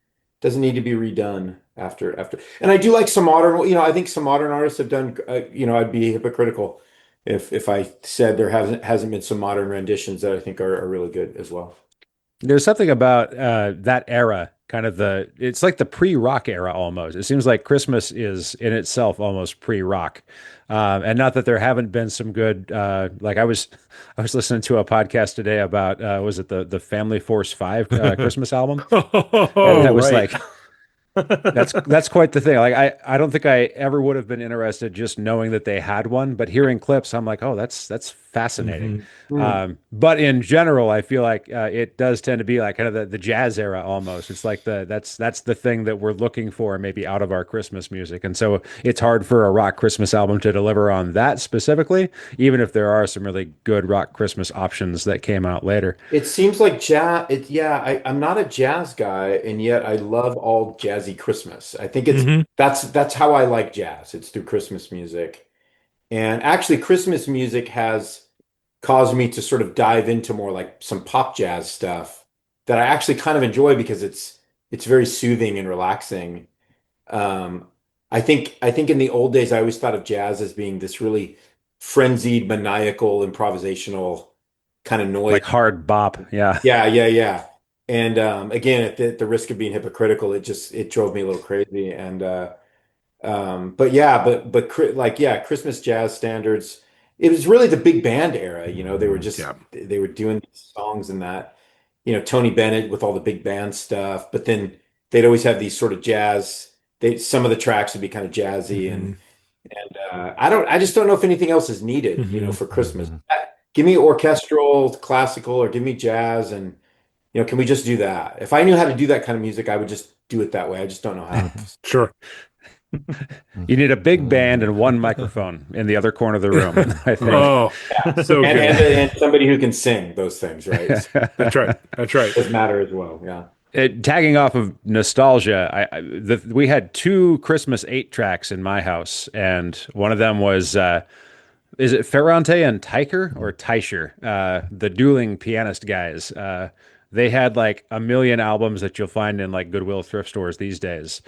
redone after. And I do like some modern. I think some modern artists have done. I'd be hypocritical if I said there hasn't been some modern renditions that I think are really good as well. There's something about that era, kind of it's like the pre-rock era almost. It seems like Christmas is in itself almost pre-rock. And not that there haven't been some good, like I was listening to a podcast today about, was it the Family Force 5 Christmas album? And Oh, that was right. like, that's quite the thing. Like I don't think I ever would have been interested just knowing that they had one, but hearing clips, I'm like, oh, that's fascinating. Hmm. Hmm. But in general, I feel like it does tend to be like kind of the jazz era almost. It's like that's the thing that we're looking for maybe out of our Christmas music, and so it's hard for a rock Christmas album to deliver on that specifically, even if there are some really good rock Christmas options that came out later. It seems like jazz. Yeah, I'm not a jazz guy, and yet I love all jazzy Christmas. I think Hmm. that's how I like jazz. It's through Christmas music. And actually, Christmas music has caused me to sort of dive into more like some pop jazz stuff that I actually kind of enjoy because it's very soothing and relaxing. Um, I think in the old days, I always thought of jazz as being this really frenzied, maniacal, improvisational kind of noise. Like hard bop, yeah. Yeah, yeah, yeah. And again, at the risk of being hypocritical, it drove me a little crazy. And but yeah, like yeah, Christmas jazz standards. It was really the big band era. Yeah. They were doing these songs and that. Tony Bennett with all the big band stuff. But then they'd always have these sort of jazz. Some of the tracks would be kind of jazzy, Hmm. and I just don't know if anything else is needed. Hmm. For Christmas. Hmm. Give me orchestral, classical, or give me jazz, and can we just do that? If I knew how to do that kind of music, I would just do it that way. I just don't know how. Sure. You need a big band and one microphone in the other corner of the room, I think. Oh, so And, good. and somebody who can sing those things, right? So That's right. That's right. it does matter as well. Yeah. Tagging off of nostalgia, we had two Christmas 8 tracks in my house, and one of them was is it Ferrante and Teicher or Teicher, the dueling pianist guys. They had like a million albums that you'll find in like Goodwill thrift stores these days.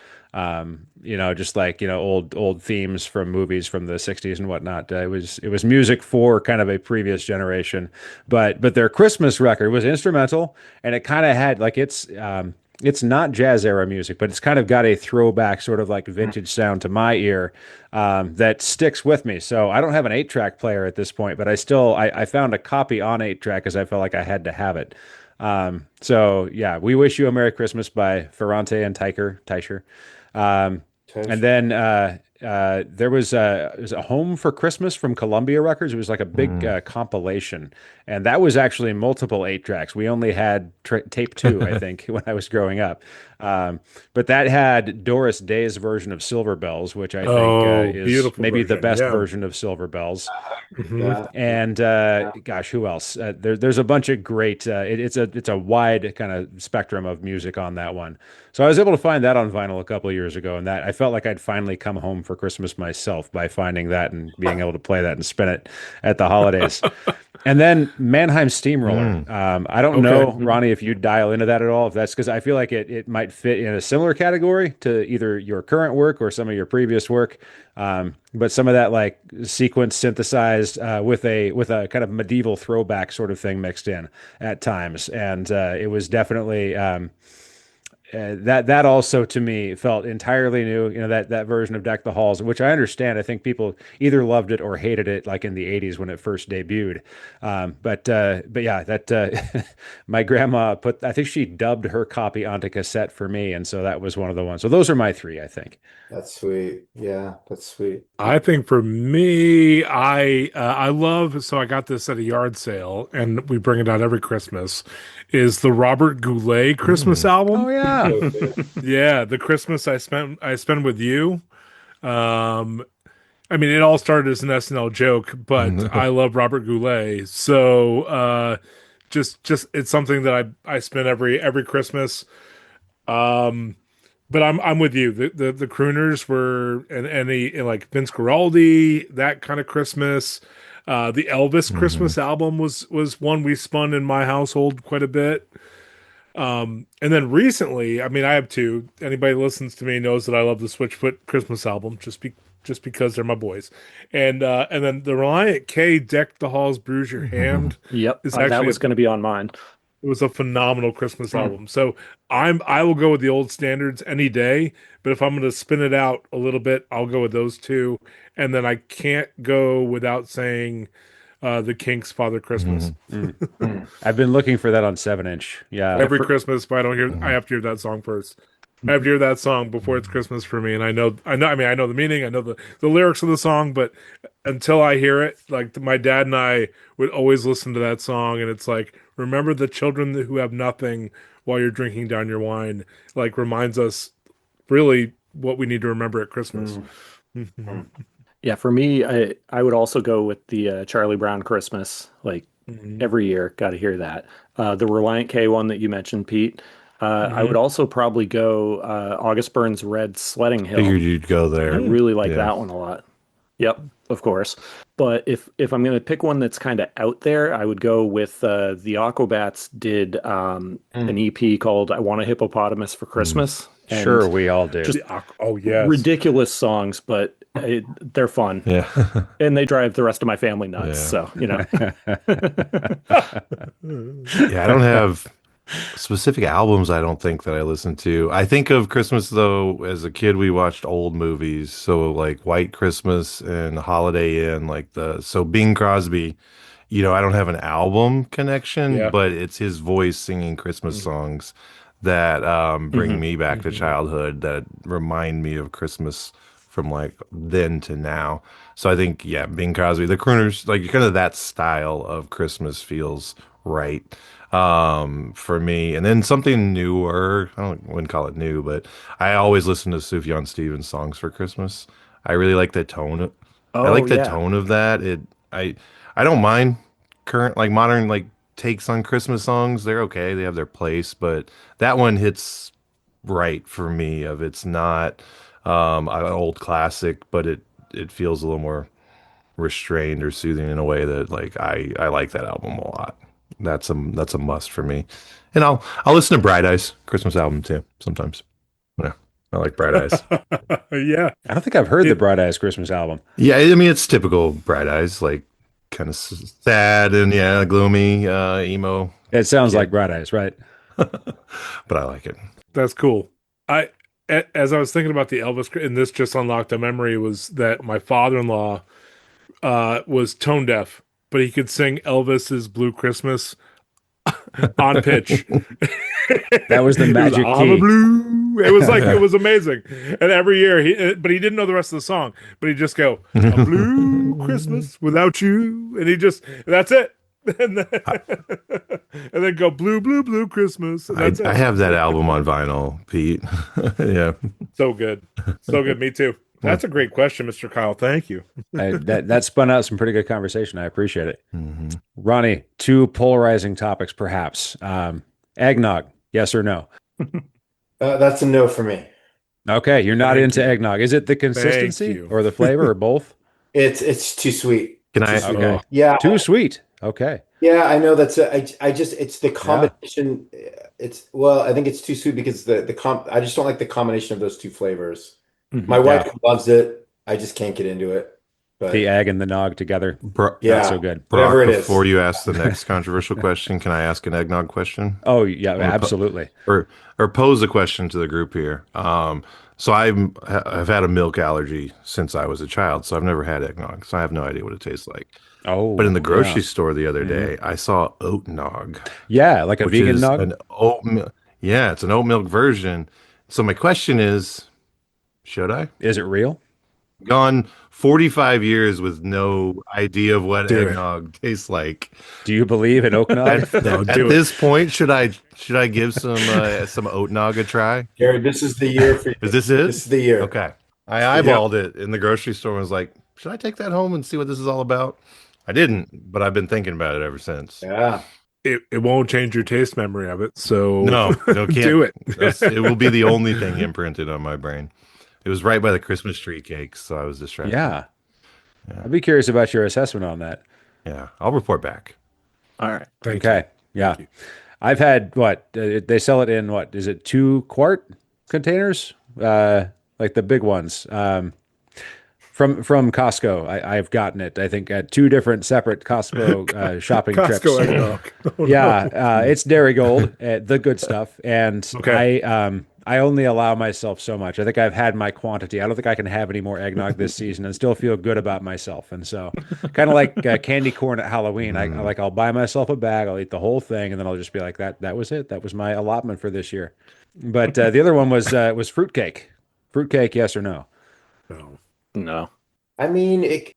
Just like old themes from movies from the '60s and whatnot. It was music for kind of a previous generation, but their Christmas record was instrumental, and it kind of had like it's not jazz era music, but it's kind of got a throwback sort of like vintage sound to my ear that sticks with me. So I don't have an 8 track player at this point, but I found a copy on 8 track because I felt like I had to have it. So yeah, We Wish You a Merry Christmas by Ferrante and Teicher. Um, and then there was it was a Home for Christmas from Columbia Records. It was like a big Hmm. compilation, and that was actually multiple 8 tracks. We only had tape two, I think, when I was growing up. Um, but that had Doris Day's version of Silver Bells, which I think Oh, is beautiful maybe the version. best Yeah. version of Silver Bells. Hmm. Yeah. And gosh, who else? There's a bunch of great. It's a wide kind of spectrum of music on that one. So I was able to find that on vinyl a couple of years ago, and that I felt like I'd finally come home for for Christmas myself by finding that and being able to play that and spin it at the holidays. And then Mannheim Steamroller. I don't know, Ronnie, if you dial into that at all. If that's because I feel like it might fit in a similar category to either your current work or some of your previous work. But some of that like sequence synthesized with a kind of medieval throwback sort of thing mixed in at times, and it was definitely. That also to me felt entirely new. You know, that version of Deck the Halls, which I understand. I think people either loved it or hated it, like in the '80s when it first debuted. But yeah, that my grandma I think she dubbed her copy onto cassette for me, and so that was one of the ones. So those are my three, I think. That's sweet. Yeah, that's sweet. I think for me, I love, so I got this at a yard sale, and we bring it out every Christmas. Is the Robert Goulet Christmas album? Oh yeah. Yeah, the Christmas I spent with you. I mean, it all started as an SNL joke, but I love Robert Goulet, so just it's something that I spend every Christmas. But I'm with you. The crooners were and like Vince Guaraldi, that kind of Christmas. The Elvis Christmas album was one we spun in my household quite a bit. And then recently, I mean, I have two. Anybody who listens to me knows that I love the Switchfoot Christmas album just because they're my boys. And then the Reliant K Deck the Halls Bruise Your Hand. Yep, is that actually was going to be on mine. It was a phenomenal Christmas album. So I will go with the old standards any day, but if I'm going to spin it out a little bit, I'll go with those two. And then I can't go without saying the Kinks' Father Christmas. I've been looking for that on 7-inch. Yeah. Every Christmas, if I don't hear, I have to hear that song first. I have to hear that song before it's Christmas for me. And I know, I mean, I know the meaning, I know the lyrics of the song, but until I hear it, like my dad and I would always listen to that song. And it's like, remember the children who have nothing while you're drinking down your wine, like reminds us really what we need to remember at Christmas. Yeah, for me, I would also go with the Charlie Brown Christmas. Like every year, got to hear that. The Reliant K one that you mentioned, Pete. I would also probably go August Burns' Red Sledding Hill. Figured you'd go there. I really like that one a lot. Yep, of course. But if I'm going to pick one that's kind of out there, I would go with the Aquabats did an EP called "I Want a Hippopotamus for Christmas." And Sure, we all do. just Oh, yes. ridiculous songs, but they're fun. Yeah. And they drive the rest of my family nuts. Yeah. So, you know. Yeah, I don't have specific albums. I don't think that I listen to. I think of Christmas though, as a kid, we watched old movies. So like White Christmas and Holiday Inn, so Bing Crosby, I don't have an album connection, but it's his voice singing Christmas songs that bring me back to childhood, that remind me of Christmas from like then to now. So I think, yeah, Bing Crosby, the crooners, like kind of that style of Christmas feels right for me. And then something newer, wouldn't call it new, but I always listen to Sufjan Stevens songs for Christmas. I really like the tone. I like the tone of that. I don't mind current, like modern, like takes on Christmas songs. They're okay. They have their place, but that one hits right for me. It's not an old classic, but it feels a little more restrained or soothing in a way that like I like that album a lot. That's a must for me. And I'll listen to Bright Eyes Christmas album too sometimes. Yeah, I like Bright Eyes. Yeah. I don't think I've heard the Bright Eyes Christmas album. Yeah, I mean it's typical Bright Eyes, like kind of sad and gloomy, emo. It sounds like Bright Eyes, right? But I like it. That's cool. As I was thinking about the Elvis, and this just unlocked a memory, was that my father-in-law was tone deaf, but he could sing Elvis's Blue Christmas on pitch. That was the magic key. Blue. It was like, it was amazing. And every year, but he didn't know the rest of the song, but he'd just go, "A blue Christmas without you." And that's it. And then go blue, blue, blue Christmas. And that's it. I have that album on vinyl, Pete. Yeah. So good. So good. Me too. That's a great question, Mr. Kyle. Thank you. That spun out some pretty good conversation. I appreciate it. Ronnie, two polarizing topics, perhaps. Eggnog, yes or no? That's a no for me. Okay, you're not Thank into you. eggnog. Is it the consistency you. or the flavor or both? It's too sweet. Can Too I? sweet. Okay. Yeah, Too sweet. Okay. yeah, I know that's I just it's the Yeah. combination. It's well, I think it's too sweet because I just don't like the combination of those two flavors. My Mhm. wife Yeah. loves it. I just can't get into it. The But egg and the nog together. Not so yeah, good. whatever Brock, it is. before you ask the next controversial question, can I ask an eggnog question? Oh, yeah, I want to absolutely. or pose a question to the group here. So I've had a milk allergy since I was a child, so I've never had eggnog, so I have no idea what it tastes like. But in the Oh, yeah. grocery store the other Mhm. day, I saw oat nog, Yeah, like a which vegan is nog. an oat milk. Yeah, it's an oat milk version. So my question is, should I? Is it real? Gone 45 years with no idea of what Do it. eggnog tastes like. Do you believe in oak nog? No, At do it. this point, should I give some oat nog a try? Jared, this is the year for Is you. this it? This is the year. Okay. I Yep. eyeballed it in the grocery store and was like, should I take that home and see what this is all about? I didn't, but I've been thinking about it ever since. Yeah. It won't change your taste memory of it, so No, do can't. it. It will be the only thing imprinted on my brain. It was right by the Christmas tree cakes, so I was distracted. Yeah. I'd be curious about your assessment on that. Yeah, I'll report back. All right. Thank Okay. you. Yeah. Thank you. I've had what? They sell it in what? Is it 2 quart containers? Like the big ones. From Costco. I've gotten it, I think, at 2 different separate Costco shopping trips. Costco eggnog. Oh, Yeah, no. it's Dairy Gold, the good stuff, and Okay. I only allow myself so much. I think I've had my quantity. I don't think I can have any more eggnog this season and still feel good about myself. And so, kind of like candy corn at Halloween, I'll buy myself a bag, I'll eat the whole thing, and then I'll just be like that was it. That was my allotment for this year. But the other one was fruitcake. Fruitcake, yes or no? No. No. I mean, it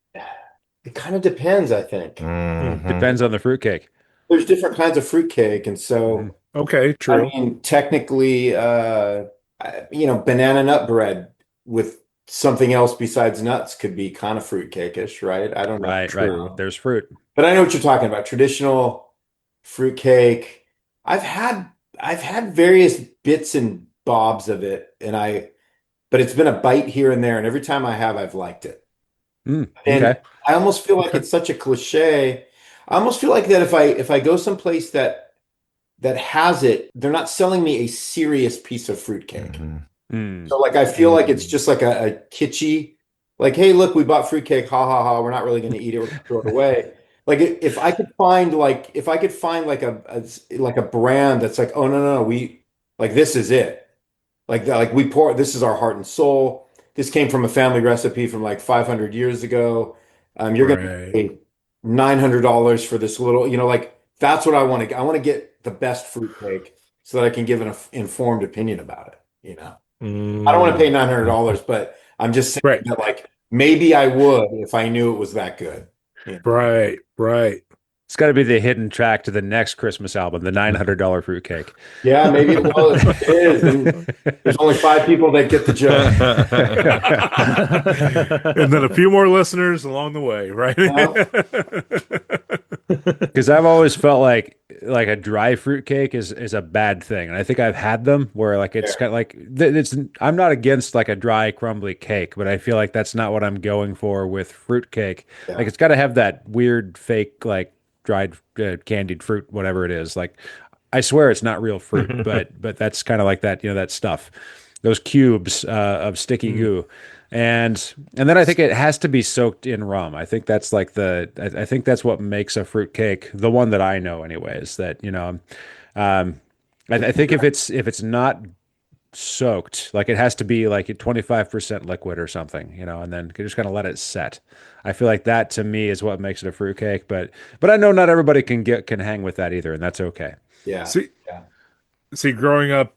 kind of depends, I think. Mhm. Depends on the fruitcake. There's different kinds of fruitcake, and Mhm. so Okay, I true. mean, technically, banana nut bread with something else besides nuts could be kind of fruitcake-ish, right? I don't know. Right. Um, There's fruit. but I know what you're talking about. Traditional fruitcake. I've had I've had various bits and bobs of it, but it's been a bite here and there, and every time I have, I've liked it. And Okay. I almost feel like Okay. it's such a cliche. I almost feel like that if I go someplace that has it, they're not selling me a serious piece of fruitcake. Mhm. Mm. So like I feel like it's just like a kitschy, like, hey, look, we bought fruitcake, ha ha ha. We're not really going to eat it, we're going to throw it away. Like if I could find like like a brand that's like, oh no, we like this is it. Like we pour this is our heart and soul. This came from a family recipe from like 500 years ago. You're going to Right. pay $900 for this little, like that's what I want to get. I want to get the best fruitcake so that I can give an informed opinion about it. I don't want to pay Mm. $900, but I'm just saying Right. that like maybe I would if I knew it was that good. Yeah. Right. Right. It's got to be the hidden track to the next Christmas album, the $900 fruitcake. Yeah, maybe it was. It is. And there's only 5 people that get the joke. And then a few more listeners along the way, right? Because I've always felt like a dry fruitcake is a bad thing, and I think I've had them where like it's Yeah. kind of like it's. I'm not against like a dry crumbly cake, but I feel like that's not what I'm going for with fruitcake. Yeah. Like it's got to have that weird fake like dried candied fruit, whatever it is. Like I swear it's not real fruit, but that's kind of like that, that stuff, those cubes of sticky goo. And then I think it has to be soaked in rum. I think that's like I think that's what makes a fruit cake, the one that I know anyways, that, I think if it's not soaked, like it has to be like 25% liquid or something, and then you just kind of let it set. I feel like that to me is what makes it a fruit cake, but I know not everybody can hang with that either, and that's okay. Yeah. See, Yeah. see, growing up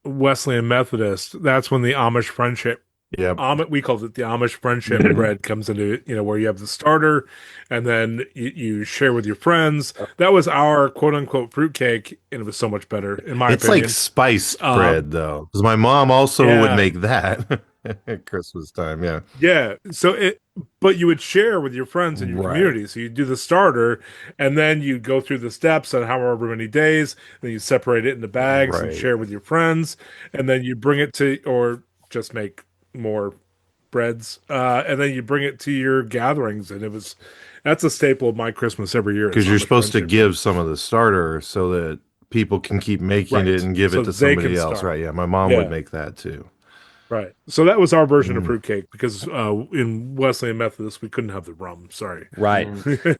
Wesleyan Methodist, that's when the Amish friendship Yep. We called it the Amish friendship bread comes into, where you have the starter and then you share with your friends. That was our quote unquote fruitcake, and it was so much better, in my It's like opinion. spiced Uh, bread, though, because my mom also would Yeah. make that at Christmas time. Yeah. Yeah. But you would share with your friends in your Right. community. So you do the starter and then you go through the steps on however many days. Then you separate it into bags and Right. share with your friends. And then you bring it to, or just make more breads, and then you bring it to your gatherings, and that's a staple of my Christmas every year. Because It's you're on the supposed to friendship give some of the starter so that people can keep making it right, and give so it to they can somebody else. start. Right. Yeah. My mom would Yeah, make that too. right. So that was our version of Mm. fruitcake because in Wesleyan Methodist we couldn't have the rum. Sorry. Right.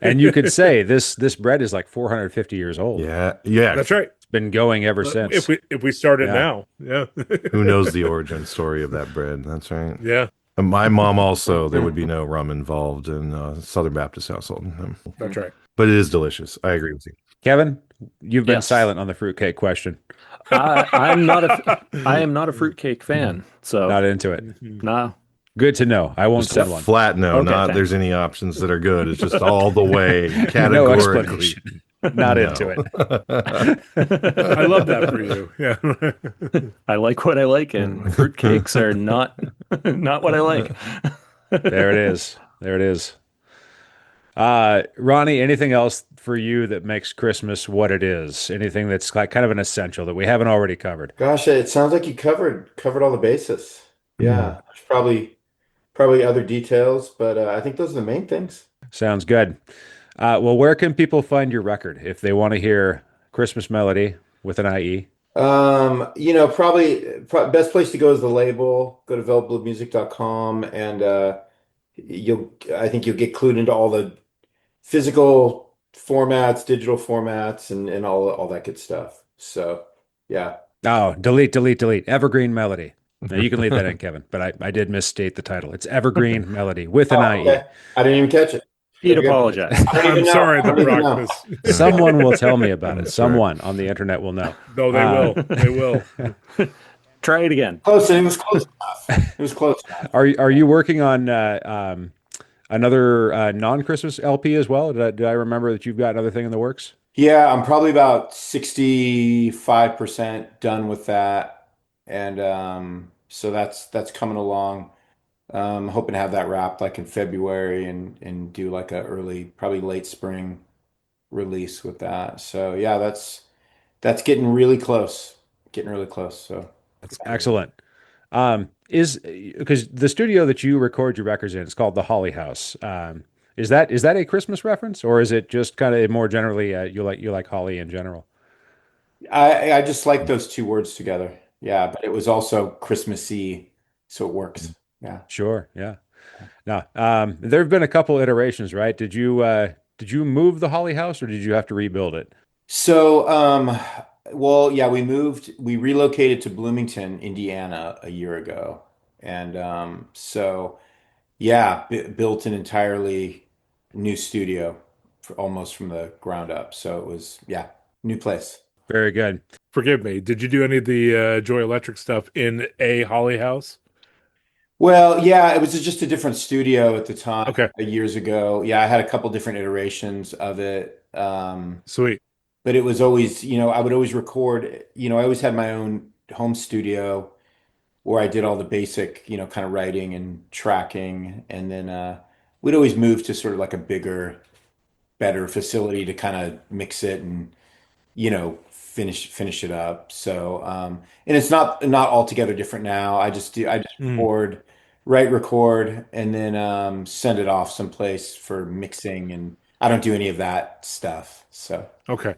And you could say this bread is like 450 years old. Yeah. Yeah. That's right. It's been going ever since. If we start it Yeah. now, yeah, Who knows the origin story of that bread? That's right. yeah, And my mom also, there would be no rum involved in Southern Baptist household. that's right. But it is delicious. I agree with you. Kevin, you've been Yes. silent on the fruitcake question. I am not a fruitcake fan, so Not into it. no. Good to know. I won't Just a send one. flat no, Okay, not thanks. there's any options that are good. It's just all the way, No categorically. explanation. Not No. into it. I love that for you. Yeah. I like what I like, and fruitcakes are not not what I like. There it is. There it is. Ronnie, anything else for you that makes Christmas what it is? Anything that's like kind of an essential that we haven't already covered? Gosh, it sounds like you covered all the bases. Yeah, there's probably other details, but I think those are the main things. Sounds good. Well, where can people find your record if they want to hear Christmas Melody with an IE? Probably best place to go is the label. Go to velvetbluemusic.com and I think you'll get clued into all the physical formats, digital formats, and all that good stuff. So yeah. Oh, delete. Evergreen Melody. Now you can leave that in, Kevin, but I did misstate the title. It's Evergreen Melody with an IE. Okay. I didn't even catch it. He'd Very good. apologize. I don't I'm even know. sorry I that don't even Brock know. was. Someone will tell me about it. That's Someone on the internet will know. No, they will. They will. Try it again. Close. It was close enough. It was close enough. Are you working on another non-Christmas LP as well? Did I remember that you've got another thing in the works? Yeah, I'm probably about 65% done with that. And so that's coming along. Hoping to have that wrapped like in February and do like a early, probably late spring release with that. So yeah, that's getting really close. Getting really close. So Excellent. Is because the studio that you record your records in is called the Holly House. Is that a Christmas reference, or is it just kind of more generally you like holly in general? I just like those two words together. Yeah, but it was also Christmassy, so it works. Yeah. Sure, yeah. Now, there have been a couple iterations, right? Did you move the Holly House, or did you have to rebuild it? So, well, yeah, we relocated to Bloomington, Indiana a year ago. And so, yeah, built an entirely new studio almost from the ground up. So it was, yeah, new place. Very good. Forgive me. Did you do any of the Joy Electric stuff in a Holly house? Well, yeah, it was just a different studio at the time, Okay, years ago. Yeah, I had a couple different iterations of it. sweet. But it was always, I would always record, I always had my own home studio where I did all the basic, kind of writing and tracking. And then we'd always move to sort of like a bigger, better facility to kind of mix it and, finish it up. So, and it's not altogether different now. I just Mm, record, and then send it off someplace for mixing. And I don't do any of that stuff. So, okay.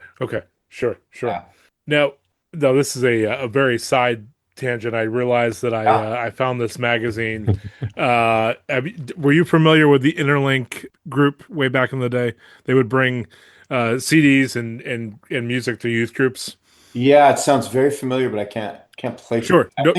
Sure. yeah. Now, no, this is a very side tangent. I realized that Yeah. I found this magazine. Were you familiar with the Interlink group way back in the day? They would bring CDs and music to youth groups. Yeah, it sounds very familiar, but I can't place it. Sure. No,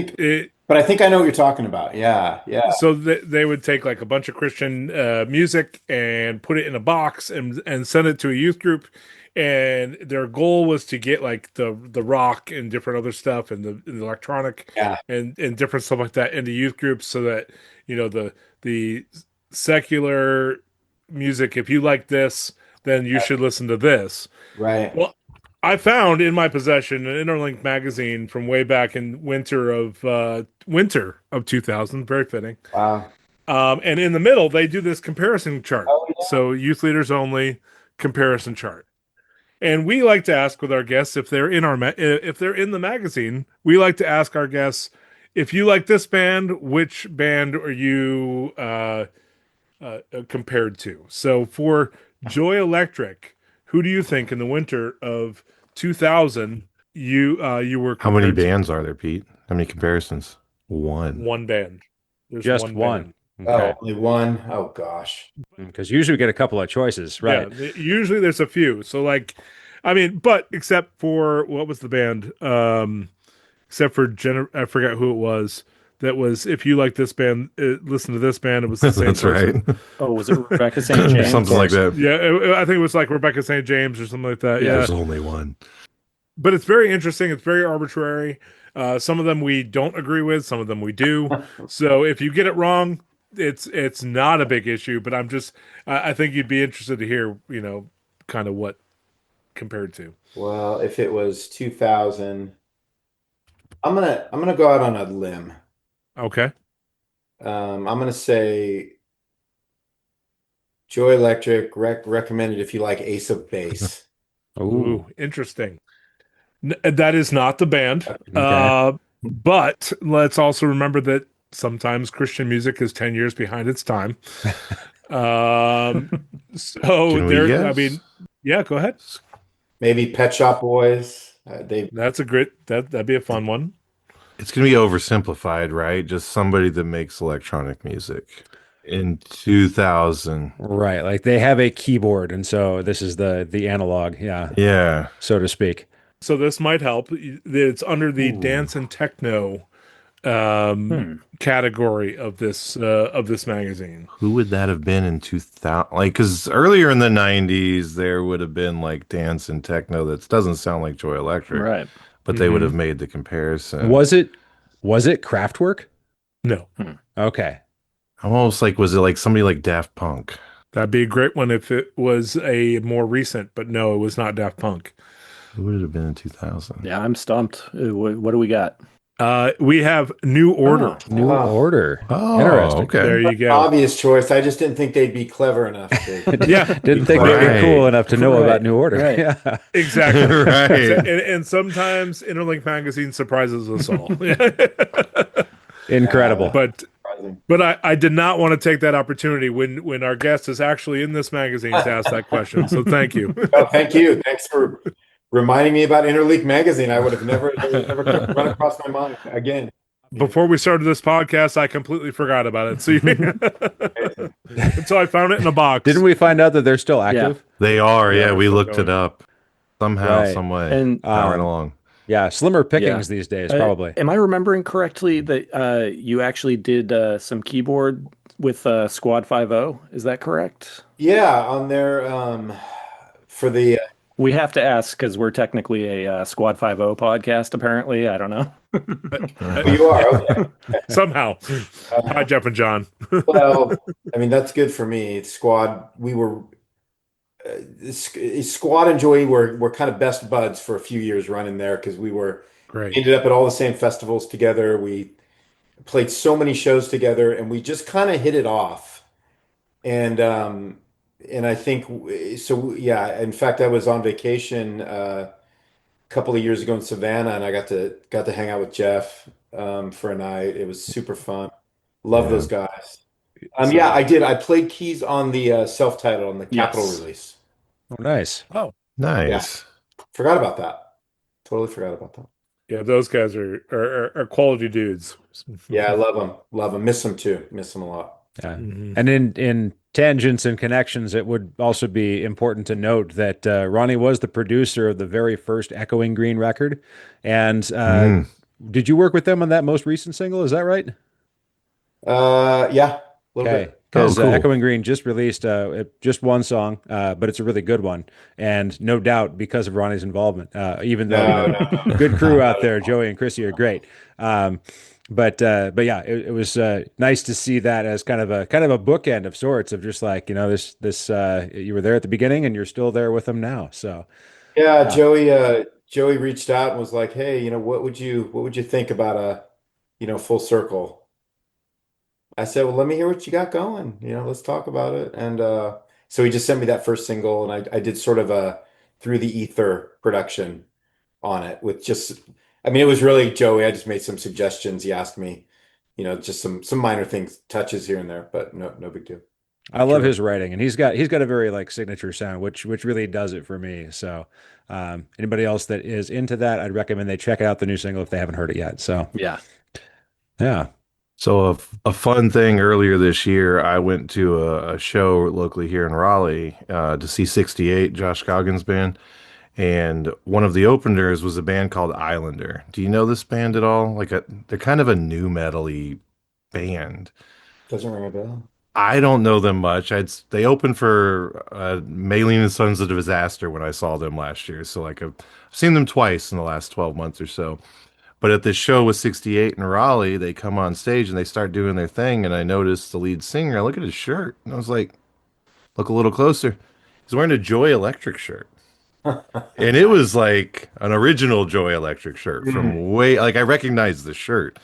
But I think I know what you're talking about. Yeah, yeah, so they would take like a bunch of Christian music and put it in a box and send it to a youth group, and their goal was to get like the rock and different other stuff and the electronic yeah, and different stuff like that into youth groups so that the secular music, if you like this, then you should listen to this. right. Well, I found in my possession an Interlink magazine from way back in winter of 2000. Very fitting. Wow. And in the middle, they do this comparison chart. Oh, yeah. So youth leaders only comparison chart. And we like to ask with our guests if they're in the magazine. We like to ask our guests if you like this band, which band are you compared to? So for Joy Electric, who do you think in the winter of 2000 you were How many compared to? bands are there, Pete? How many comparisons? One. One band. There's Just one one. band. Okay. Oh, only one. Oh gosh. Because usually we get a couple of choices, Yeah, right? usually there's a few. So like, I mean, but except for what was the band? Except for I forgot who it was. That was if you like this band, listen to this band. It was the same That's right. person. Oh, was it Rebecca St. James? Something like that. Yeah, I think it was like Rebecca St. James or something like that. Yeah. Yeah, There's only one. but it's very interesting. It's very arbitrary. Some of them we don't agree with. Some of them we do. So if you get it wrong, it's not a big issue. But I think you'd be interested to hear, kind of what compared to. Well, if it was 2000, I'm gonna go out on a limb. Okay. I'm gonna say Joy Electric recommended if you like Ace of Base. Ooh, interesting. That is not the band. Okay. But let's also remember that sometimes Christian music is 10 years behind its time. So Can we I guess? mean, yeah, go ahead. Maybe Pet Shop Boys. That's a great, that'd be a fun one. It's going to be oversimplified, right? Just somebody that makes electronic music. In 2000. Right. Like they have a keyboard, and so this is the analog, yeah, Yeah. so to speak. So this might help. It's under the Ooh. dance and techno category of this magazine. Who would that have been in 2000? Like, because earlier in the 90s, there would have been like dance and techno that doesn't sound like Joy Electric, Right. but they would have made the comparison. Was it Kraftwerk? No, Okay. Almost like, was it like somebody like Daft Punk? that'd be a great one if it was a more recent, but no, it was not Daft Punk. Who would it have been in 2000? Yeah, I'm stumped. What do we got? We have New Order. New Oh. Order. Oh, Interesting. okay. There you go. Obvious choice. I just didn't think they'd be clever enough to. Yeah, Didn't think they'd be Right. cool enough to know Right. about New Order. Right. Yeah. exactly. Right. And sometimes Interlink magazine surprises us all. Incredible. But I did not want to take that opportunity when our guest is actually in this magazine to ask that question. So thank you. Oh, thank you. Thanks for reminding me about Interleague magazine. I would have never run across my mind again. Before we started this podcast, I completely forgot about it. So until I found it in a box. Didn't we find out that they're still active? They are. Yeah, Yeah, we're we still looked going. it up somehow, Right. some way. And Powering along. Yeah. Slimmer pickings these days, probably. Am I remembering correctly that you actually did some keyboard with Squad 50? Is that correct? Yeah, on their for the We have to ask because we're technically a Squad 50 podcast, apparently. I don't know. you are okay. Somehow. Hi, Jeff and John. Well, I mean that's good for me. Squad, we were Squad and Joey were kind of best buds for a few years running there because we Great. ended up at all the same festivals together. We played so many shows together, and we just kind of hit it off. And I think so. Yeah, in fact, I was on vacation a couple of years ago in Savannah, and I got to hang out with Jeff for a night. It was super fun. Love Yeah. those guys. Yeah, I did. I played keys on the self-titled on the Capitol Yes. release. Oh, nice. Oh, Nice. Forgot about that. Totally forgot about that. yeah, those guys are quality dudes. Yeah, I love them. Love them. Miss them too. Miss them a lot. Yeah. Mhm. And in tangents and connections, it would also be important to note that Ronnie was the producer of the very first Echoing Green record. And did you work with them on that most recent single? Is that right? Yeah, a little Okay. bit. Because Oh, cool. Echoing Green just released just one song, but it's a really good one. And no doubt because of Ronnie's involvement, even though No. good crew out there, Joey and Chrissy are great. But yeah, it was nice to see that as kind of a bookend of sorts of just like, this you were there at the beginning and you're still there with them now. So Yeah, Joey reached out and was like, "Hey, what would you think about Full Circle?" I said, "Well, let me hear what you got going. Let's talk about it." And so he just sent me that first single, and I did sort of a through the ether production on it with just I mean, it was really Joey. I just made some suggestions. He asked me, just some minor things, touches here and there, but no big deal. I love his writing, and he's got a very like signature sound, which really does it for me. So, anybody else that is into that, I'd recommend they check out the new single if they haven't heard it yet. So, Yeah. yeah. So a fun thing earlier this year, I went to a show locally here in Raleigh to see 68, Josh Goggins' band. And one of the openers was a band called Islander. Do you know this band at all? They're kind of a new metal-y band. Doesn't ring a bell. I don't know them much. They opened for Maylene and Sons of Disaster when I saw them last year. So I've seen them twice in the last 12 months or so. But at this show with 68 in Raleigh, they come on stage and they start doing their thing. And I noticed the lead singer. I look at his shirt and I was like, look a little closer. He's wearing a Joy Electric shirt. And it was like an original Joy Electric shirt from I recognized the shirt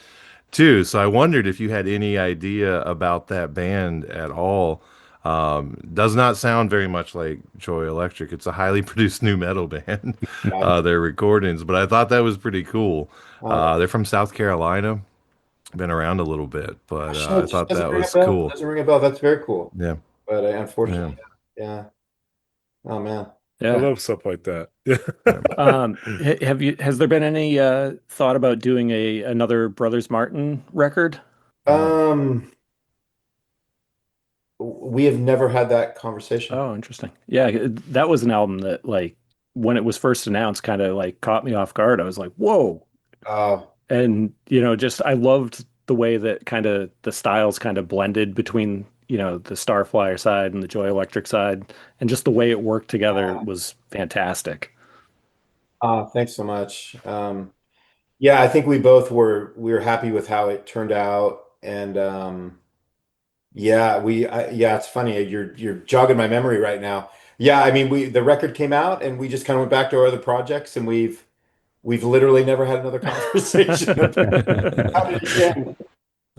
too. So I wondered if you had any idea about that band at all. Does not sound very much like Joy Electric. It's a highly produced new metal band, their recordings, but I thought that was pretty cool. They're from South Carolina, been around a little bit, but I thought that was cool. Doesn't ring a bell. That's very cool. Yeah. But unfortunately, yeah. Oh man. I love stuff like that. Has there been any thought about doing another Brothers Martin record? We have never had that conversation. Oh, interesting. Yeah, that was an album that when it was first announced kind of caught me off guard. I was like, whoa. And just I loved the way that kind of the styles kind of blended between the Starflyer side and the Joy Electric side, and just the way it worked together was fantastic. Thanks so much. Yeah, I think we were happy with how it turned out, and it's funny. You're jogging my memory right now. Yeah, I mean, the record came out, and we just kind of went back to our other projects, and we've literally never had another conversation about how did it end.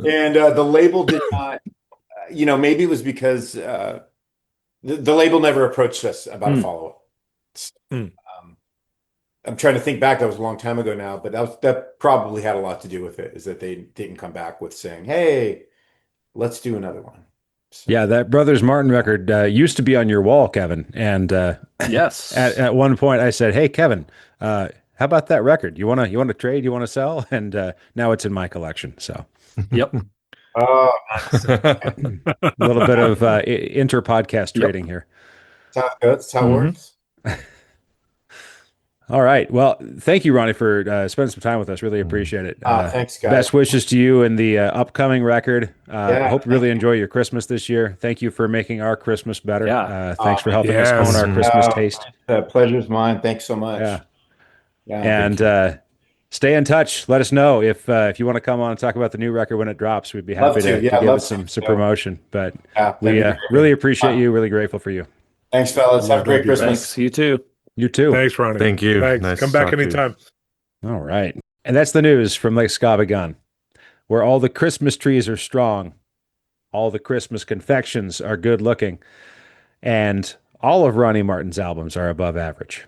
And the label did not. Maybe it was because the label never approached us about a follow-up. I'm trying to think back. That was a long time ago now, but that probably had a lot to do with it, is that they didn't come back with saying, hey, let's do another one. So. Yeah, that Brothers Martin record used to be on your wall, Kevin. And yes, at one point I said, hey, Kevin, how about that record? You want to trade? You want to sell? And now it's in my collection. So, yep. Oh, nice. A little bit of inter-podcast trading here. That's how it works. All right. Well, thank you, Ronnie, for spending some time with us. Really appreciate it. Thanks, guys. Best wishes to you and the upcoming record. I hope you really enjoy your Christmas this year. Thank you for making our Christmas better. Thanks for helping us hone our Christmas taste. The pleasure's mine. Thanks so much. Yeah. And stay in touch. Let us know if you want to come on and talk about the new record when it drops. We'd be happy to give it some promotion. But we really appreciate you. Really grateful for you. Thanks, fellas. Have a great Christmas. Thanks. You too. You too. Thanks, Ronnie. Thank you. Thanks. Nice Come back anytime. All right. And that's the news from Lake Scabagon, where all the Christmas trees are strong, all the Christmas confections are good looking, and all of Ronnie Martin's albums are above average.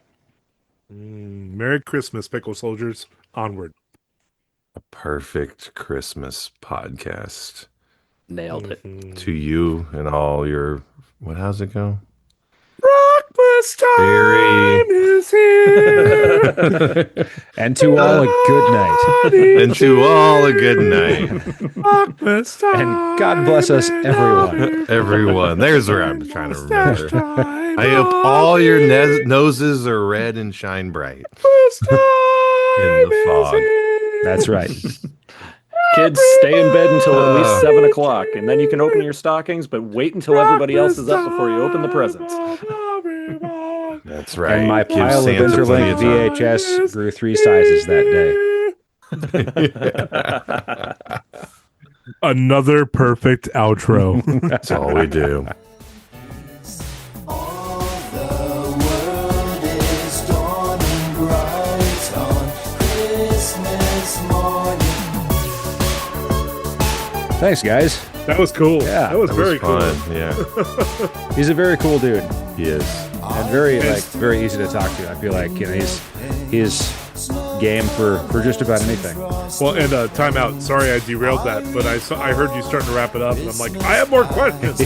Merry Christmas, Pickle Soldiers. Onward. A perfect Christmas podcast. Nailed it. To you and all your, how's it go? Rockmas time is here. And to all a good night. And to all a good night. Rockmas time. And God bless us, everyone. Everyone. There's where I'm trying to remember. I hope all your noses are red and shine bright in the fog. That's right. Kids, stay in bed until at least 7 o'clock, and then you can open your stockings, but wait until everybody else is up before you open the presents. That's right. And my Give pile of Santa plenty Interlink of time. VHS grew 3 sizes that day. Another perfect outro. That's all we do. Thanks, guys. That was cool. Yeah, that was very fun. cool. Yeah, He's a very cool dude. he is. And very easy to talk to. I feel like he's game for just about anything. Well, and time out. Sorry I derailed that, but I heard you starting to wrap it up, and I'm like, I have more questions.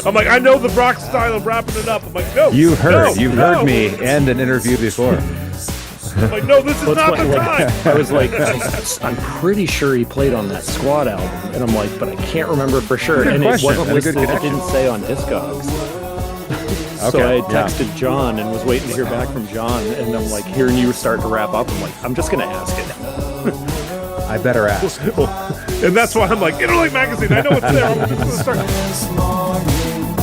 I'm like, I know the Brock style of wrapping it up. I'm like, no. You've heard me end an interview before. I'm like, no, this is not the time. I was like, I'm pretty sure he played on that Squad album, and I'm like, but I can't remember for sure. Good And question. it wasn't That's a listed. good It didn't say on Discogs. So Okay, I texted John and was waiting to hear back from John, and I'm like, hearing you start to wrap up, I'm like, I'm just gonna ask it. I better ask. And that's why I'm like, Interlink Magazine, I know it's there. I'm just gonna start.